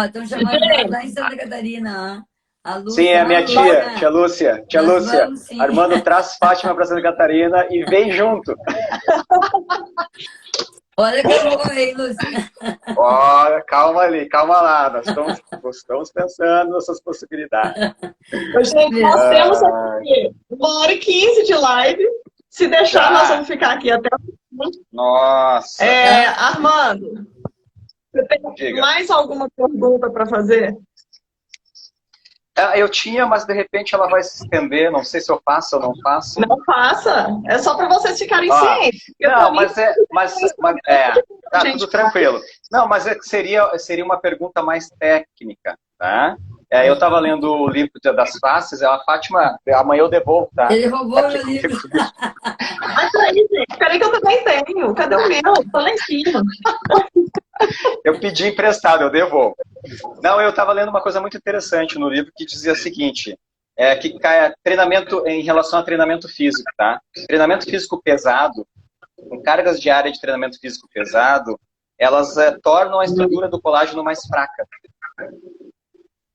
Estão chamando lá em Santa Catarina. A Lúcia, sim, é a minha tia Lúcia. Tia Lúcia, vamos, Armando traz Fátima para Santa Catarina e vem junto. Olha que eu vou aí, Lúcia. Olha, calma lá. Nós estamos pensando nessas possibilidades. Gente, nós temos aqui 1h15 de live. Se deixar, nós vamos ficar aqui até... Nossa! Armando, você tem mais alguma pergunta para fazer? Eu tinha, mas de repente ela vai se estender. Não sei se eu faço ou não faço. Não faça. É só para vocês ficarem cientes. Não, tá tudo tranquilo. Não, mas seria uma pergunta mais técnica, tá? Eu estava lendo o livro das faces, a Fátima, amanhã eu devolvo, tá? Ele roubou meu livro. Mas peraí, gente, peraí que eu também tenho. Cadê o meu? Tô lá em cima. Eu pedi emprestado, eu devolvo. Não, eu estava lendo uma coisa muito interessante no livro que dizia o seguinte, que treinamento em relação a treinamento físico, tá? Treinamento físico pesado, com cargas diárias de treinamento físico pesado, elas tornam a estrutura do colágeno mais fraca.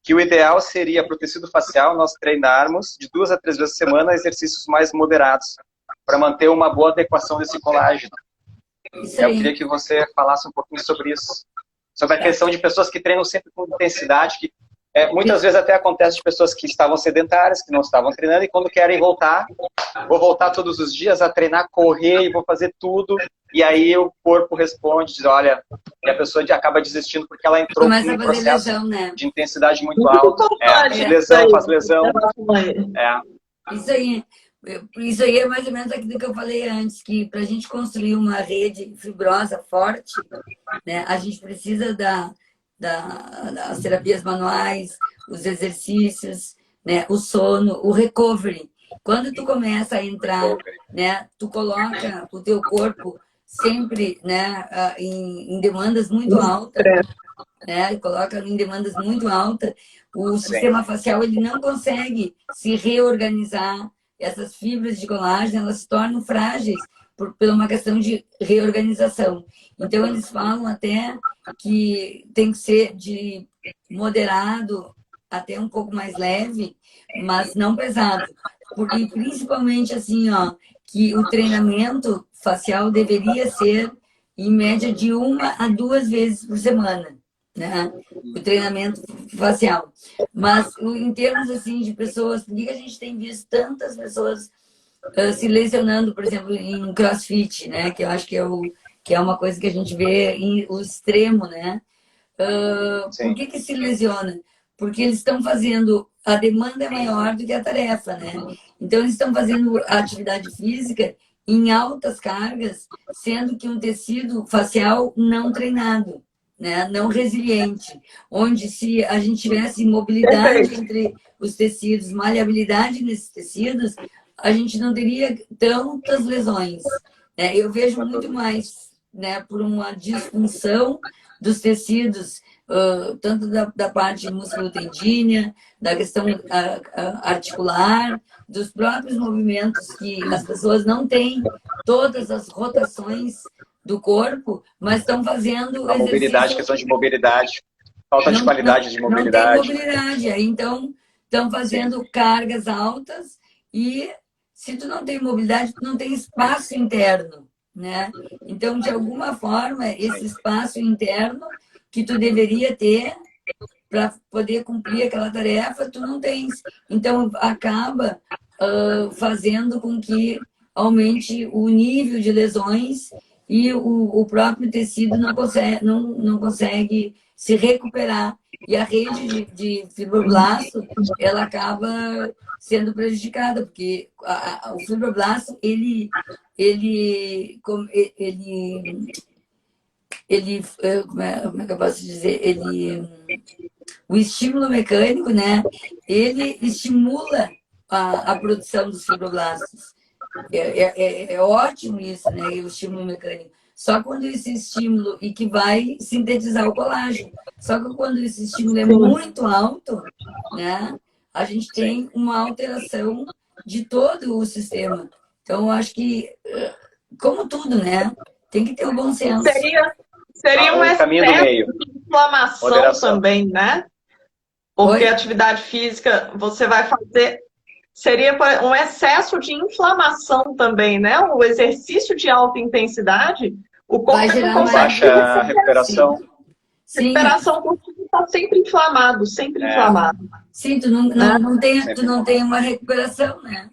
Que o ideal seria, para o tecido facial, nós treinarmos de 2 a 3 vezes por semana exercícios mais moderados, para manter uma boa adequação desse colágeno. Eu queria que você falasse um pouquinho sobre isso. Sobre a questão de pessoas que treinam sempre com intensidade, que muitas vezes até acontece de pessoas que estavam sedentárias, que não estavam treinando, e quando querem voltar, vou voltar todos os dias a treinar, correr, e vou fazer tudo, e aí o corpo responde, diz, olha, e a pessoa acaba desistindo porque ela entrou num processo lesão, né? De intensidade muito alta. De lesão, faz lesão. Isso aí é mais ou menos aquilo que eu falei antes, que para a gente construir uma rede fibrosa forte, né, a gente precisa das terapias manuais, os exercícios, né, o sono, o recovery. Quando tu começa a entrar, né, tu coloca o teu corpo sempre, né, em demandas muito altas, né, coloca em demandas muito altas, o sistema facial ele não consegue se reorganizar. Essas fibras de colágeno, elas se tornam frágeis por uma questão de reorganização. Então, eles falam até que tem que ser de moderado até um pouco mais leve, mas não pesado. Porque, principalmente, assim, ó, que o treinamento facial deveria ser em média de 1 a 2 vezes por semana, né? O treinamento facial. Mas em termos assim de pessoas, por que a gente tem visto tantas pessoas se lesionando, por exemplo, em CrossFit, né? Que eu acho que é uma coisa que a gente vê em o extremo, né? Por que se lesiona? Porque eles estão fazendo, a demanda é maior do que a tarefa, né? Então eles estão fazendo a atividade física em altas cargas, sendo que um tecido facial não treinado, né? Não resiliente, onde se a gente tivesse mobilidade entre os tecidos, maleabilidade nesses tecidos, a gente não teria tantas lesões, né? Eu vejo muito mais, né, por uma disfunção dos tecidos, tanto da parte musculotendínea, da questão articular, dos próprios movimentos que as pessoas não têm todas as rotações do corpo, mas estão fazendo A mobilidade, questão de mobilidade, falta de qualidade de mobilidade. Não tem mobilidade, aí então estão fazendo cargas altas e se tu não tem mobilidade, tu não tem espaço interno, né? Então, de alguma forma, esse espaço interno que tu deveria ter para poder cumprir aquela tarefa, tu não tens. Então, acaba fazendo com que aumente o nível de lesões e o próprio tecido não consegue se recuperar. E a rede de fibroblasto, ela acaba sendo prejudicada, porque o fibroblasto, como é que eu posso dizer? O estímulo mecânico, né? Ele estimula a produção dos fibroblastos. É ótimo isso, né? O estímulo mecânico. Só quando esse estímulo, e que vai sintetizar o colágeno. Só que quando esse estímulo é muito alto, né? A gente tem uma alteração de todo o sistema. Então, eu acho que, como tudo, né? Tem que ter o bom senso. Seria um excesso de inflamação também, né? Porque a atividade física você vai fazer... Seria um excesso de inflamação também, né? O exercício de alta intensidade, o corpo vai gerar não baixa recuperação. Sim. Recuperação, o corpo está sempre inflamado, sempre inflamado. Sim, tu não tem uma recuperação, né?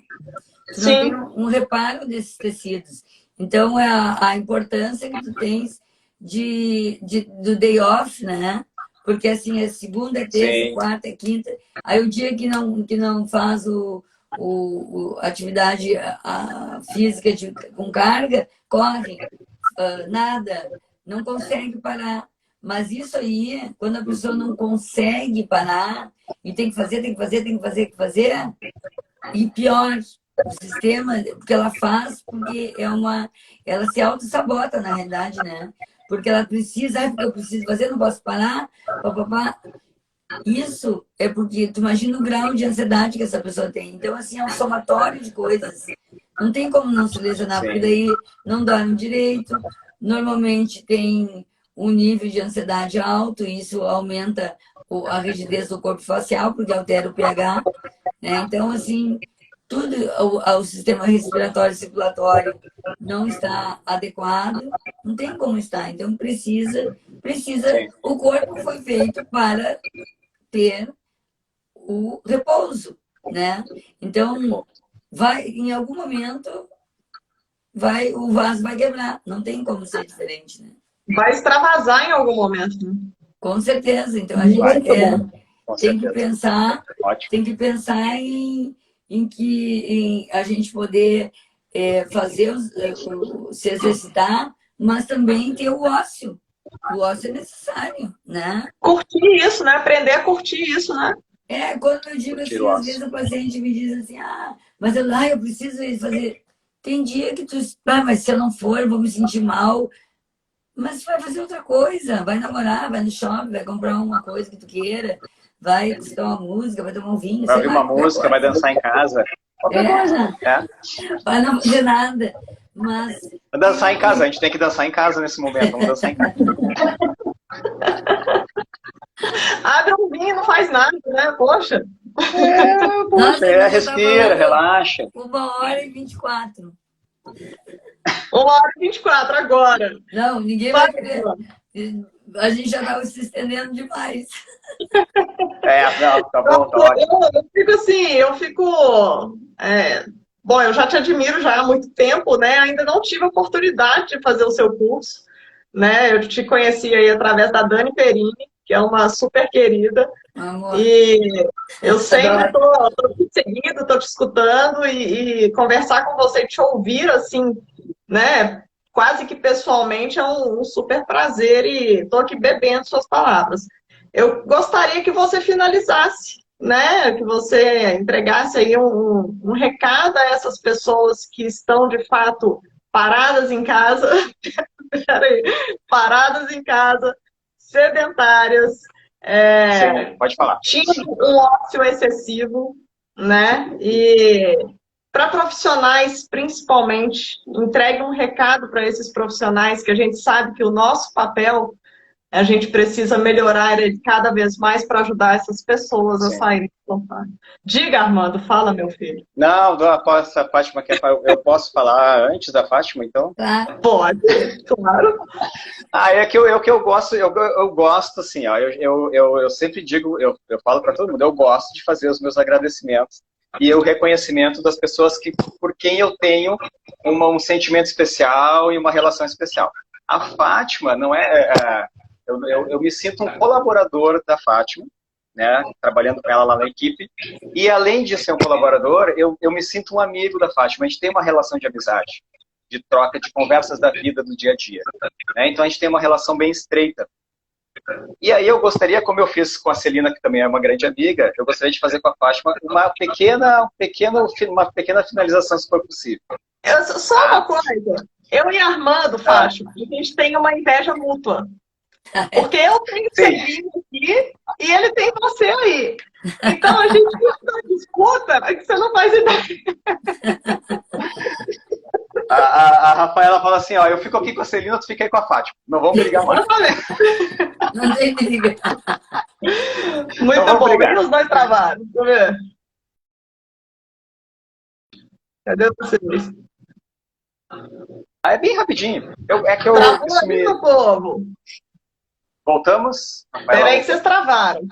Tu não tem um reparo desses tecidos. Então, é a importância que tu tens do day off, né? Porque, assim, é segunda, é terça, é quarta, é quinta. Aí, o dia que não faz atividade física com carga, corre, nada, não consegue parar. Mas isso aí, quando a pessoa não consegue parar, e tem que fazer, e pior, o sistema, porque ela faz, porque ela se auto-sabota, na realidade, né? Porque ela precisa, porque eu preciso fazer, não posso parar, papapá. Isso é porque tu imagina o grau de ansiedade que essa pessoa tem. Então, assim, é um somatório de coisas. Não tem como não se lesionar, porque daí não dorme direito, normalmente tem um nível de ansiedade alto, e isso aumenta a rigidez do corpo facial, porque altera o pH, né? Então, assim, tudo, o sistema respiratório e circulatório não está adequado, não tem como estar. Então, precisa, o corpo foi feito para ter o repouso, né? Então, em algum momento, o vaso vai quebrar, não tem como ser diferente, né? Vai extravasar em algum momento, né? Com certeza. Então, a gente tem que pensar em a gente poder fazer, se exercitar, mas também ter o ócio. O ócio é necessário, né? Curtir isso, né? Aprender a curtir isso, né? Quando eu digo assim, às vezes o paciente me diz assim, mas eu preciso fazer... Tem dia que tu... mas se eu não for, eu vou me sentir mal. Mas vai fazer outra coisa, vai namorar, vai no shopping, vai comprar uma coisa que tu queira, vai escutar uma música, vai tomar um vinho. Vai ouvir uma música, vai dançar em casa. Qualquer coisa. Vai não fazer nada. Mas... Vai dançar em casa, a gente tem que dançar em casa nesse momento, vamos dançar em casa. Abre um vinho, não faz nada, né? Poxa. Respira, relaxa. 1h24. 1h24 agora. Não, ninguém vai querer. A gente já estava se estendendo demais. Não, tá bom, tá ótimo. Eu fico assim, bom, eu já te admiro já há muito tempo, né? Ainda não tive a oportunidade de fazer o seu curso, né? Eu te conheci aí através da Dani Perini, que é uma super querida. Amor. E eu sempre tô te seguindo, tô te escutando e conversar com você e te ouvir, assim, né? Quase que pessoalmente é um super prazer e tô aqui bebendo suas palavras. Eu gostaria que você finalizasse, né? Que você entregasse aí um recado a essas pessoas que estão, de fato, paradas em casa, peraí, paradas em casa, sedentárias, Sim, pode falar. tinha um ócio excessivo, né? E para profissionais, principalmente, entregue um recado para esses profissionais que a gente sabe que o nosso papel, a gente precisa melhorar ele cada vez mais para ajudar essas pessoas a Sim. saírem do sofá. Diga, Armando, fala, meu filho. Não, após a Fátima, eu posso falar antes da Fátima, então? Claro. Pode, claro. É que eu gosto, eu gosto assim, ó, eu sempre digo, eu falo para todo mundo, eu gosto de fazer os meus agradecimentos e o reconhecimento das pessoas por quem eu tenho um sentimento especial e uma relação especial. A Fátima não eu me sinto um colaborador da Fátima, né, trabalhando com ela lá na equipe, e além de ser um colaborador, eu me sinto um amigo da Fátima, a gente tem uma relação de amizade, de troca de conversas da vida do dia a dia, né? Então a gente tem uma relação bem estreita. E aí eu gostaria, como eu fiz com a Celina, que também é uma grande amiga, eu gostaria de fazer com a Fátima uma pequena finalização, se for possível. Só uma coisa, eu e Armando, Fátima, a gente tem uma inveja mútua. Porque eu tenho Celina aqui e ele tem você aí. Então a gente tem uma disputa que você não faz ideia. A Rafaela fala assim, ó, eu fico aqui com a Celina, tu fica aí com a Fátima. Não vamos brigar mais. Não tem briga. Muito Então, bom, bem os dois trabalhos. Deixa eu ver. Cadê vocês? É bem rapidinho. Travou aí, meu povo. Voltamos? Peraí que vocês travaram.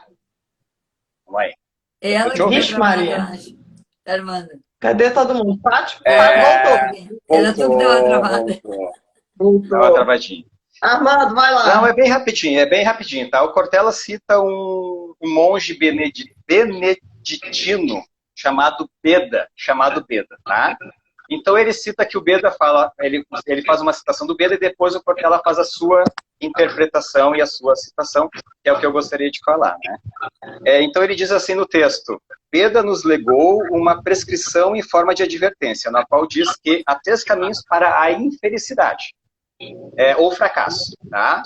Vamos aí. Ela que Vixe, Maria. Armando. Cadê todo mundo? Fátima? Voltou. Era tu que deu uma travada. Deu uma travadinha. Armando, vai lá. Não, é bem rapidinho, tá? O Cortella cita um monge beneditino chamado Beda, tá? Então ele cita que o Beda fala, ele faz uma citação do Beda e depois o Cortella faz a sua interpretação e a sua citação, que é o que eu gostaria de falar, né? Então ele diz assim no texto: Beda nos legou uma prescrição em forma de advertência, na qual diz que há 3 caminhos para a infelicidade, ou fracasso, tá?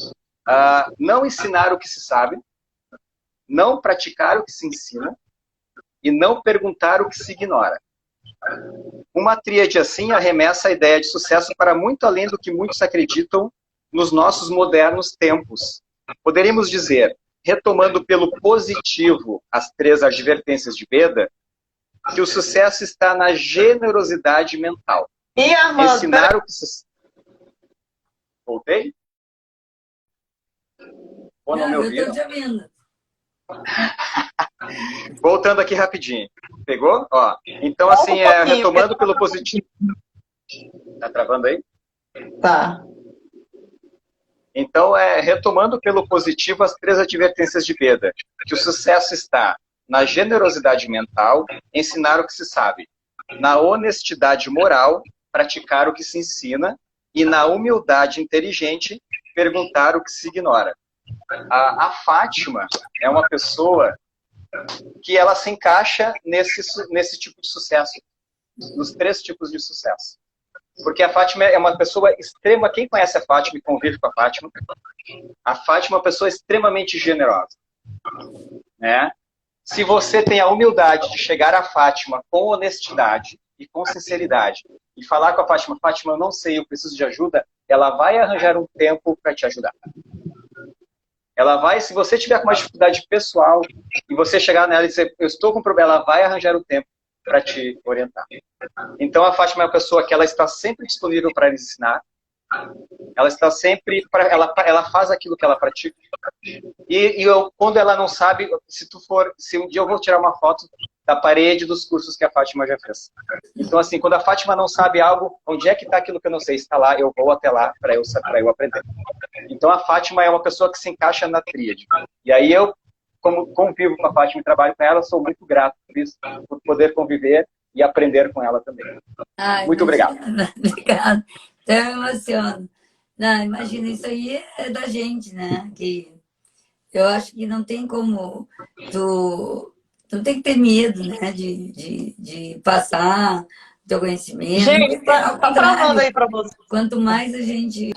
Não ensinar o que se sabe, não praticar o que se ensina e não perguntar o que se ignora. Uma tríade assim arremessa a ideia de sucesso para muito além do que muitos acreditam nos nossos modernos tempos. Poderíamos dizer, retomando pelo positivo as 3 advertências de Beda, que o sucesso está na generosidade mental. E Armando, ensinar o que se... Voltei? Ou não me ouviram? Eu estou te ouvindo. Voltando aqui rapidinho. Pegou? Ó, então, assim, retomando pelo positivo. Tá travando aí? Tá. Então, retomando pelo positivo as 3 advertências de Beda, que o sucesso está na generosidade mental, ensinar o que se sabe, na honestidade moral, praticar o que se ensina, e na humildade inteligente, perguntar o que se ignora. A Fátima é uma pessoa que ela se encaixa nesse tipo de sucesso, nos 3 tipos de sucesso. Porque a Fátima é uma pessoa extrema, quem conhece a Fátima e convive com a Fátima é uma pessoa extremamente generosa, né? Se você tem a humildade de chegar à Fátima com honestidade e com sinceridade e falar com a Fátima, Fátima, eu não sei, eu preciso de ajuda, ela vai arranjar um tempo para te ajudar. Ela vai, se você tiver com uma dificuldade pessoal e você chegar nela e dizer, eu estou com um problema, ela vai arranjar o tempo para te orientar. Então, a Fátima é uma pessoa que ela está sempre disponível para ensinar, ela está sempre, ela faz aquilo que ela pratica. E quando ela não sabe, se um dia eu vou tirar uma foto da parede dos cursos que a Fátima já fez. Então, assim, quando a Fátima não sabe algo, onde é que está aquilo que eu não sei? Está lá, eu vou até lá para eu aprender. Então, a Fátima é uma pessoa que se encaixa na tríade. E aí eu, como convivo com a Fátima e trabalho com ela, sou muito grato por isso, por poder conviver e aprender com ela também. Ai, Muito obrigado. Obrigada. Então, eu emociono. Não, imagina, isso aí é da gente, né? Que eu acho que não tem como tu não tem que ter medo, né? De passar o teu conhecimento. Gente, Ao tá travando contrário, aí para você. quanto mais a gente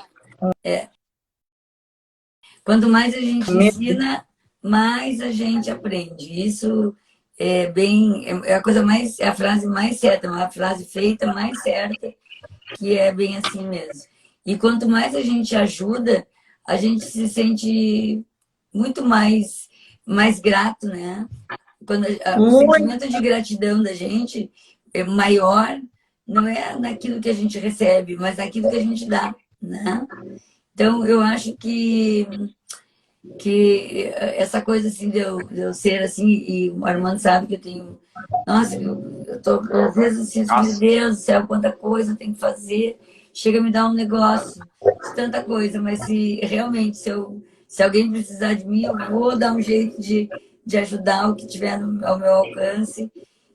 quanto mais a gente ensina, mais a gente aprende. Isso é bem, é a coisa mais, é a frase mais certa, uma frase feita mais certa, que é bem assim mesmo. E quanto mais a gente ajuda, a gente se sente muito mais grato, né? Quando o sentimento de gratidão da gente é maior, não é naquilo que a gente recebe, mas naquilo que a gente dá, né? Então, eu acho que essa coisa assim de eu ser assim, e o Armando sabe que eu tenho. Nossa, eu tô, às vezes, assim, meu Deus do céu, quanta coisa eu tenho que fazer. Chega a me dar um negócio de tanta coisa, mas se realmente, se alguém precisar de mim, eu vou dar um jeito de ajudar o que tiver ao meu alcance.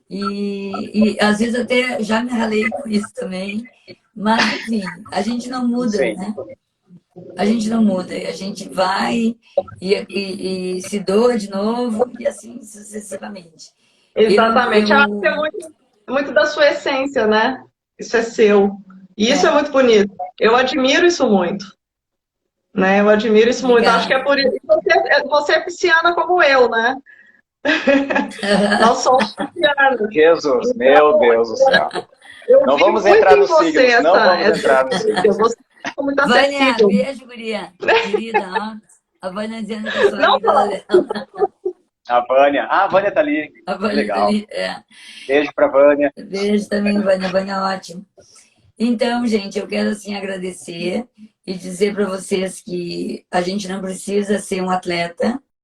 E às vezes até já me ralei com isso também. Mas, enfim, a gente não muda, Sim. né? A gente não muda, a gente vai e se doa de novo e assim sucessivamente. Exatamente. Eu acho que é muito da sua essência, né? Isso é seu. E isso é muito bonito. Eu admiro isso muito. Né? Eu admiro isso muito. Acho que é por isso. Você é pisciana como eu, né? Nós somos piscianos. Jesus, meu Deus do céu. Não vamos entrar nos signos, não vamos entrar nos signos. Você é muito Vânia, acessível. beijo, guria. Querida, ó. A Vânia dizendo que eu sou Não, amiga dela. A Vânia tá ali. A Vânia Legal. tá ali, é. Beijo pra Vânia. Beijo também, Vânia. Vânia é ótimo. Então, gente, eu quero assim agradecer e dizer para vocês que a gente não precisa ser um atleta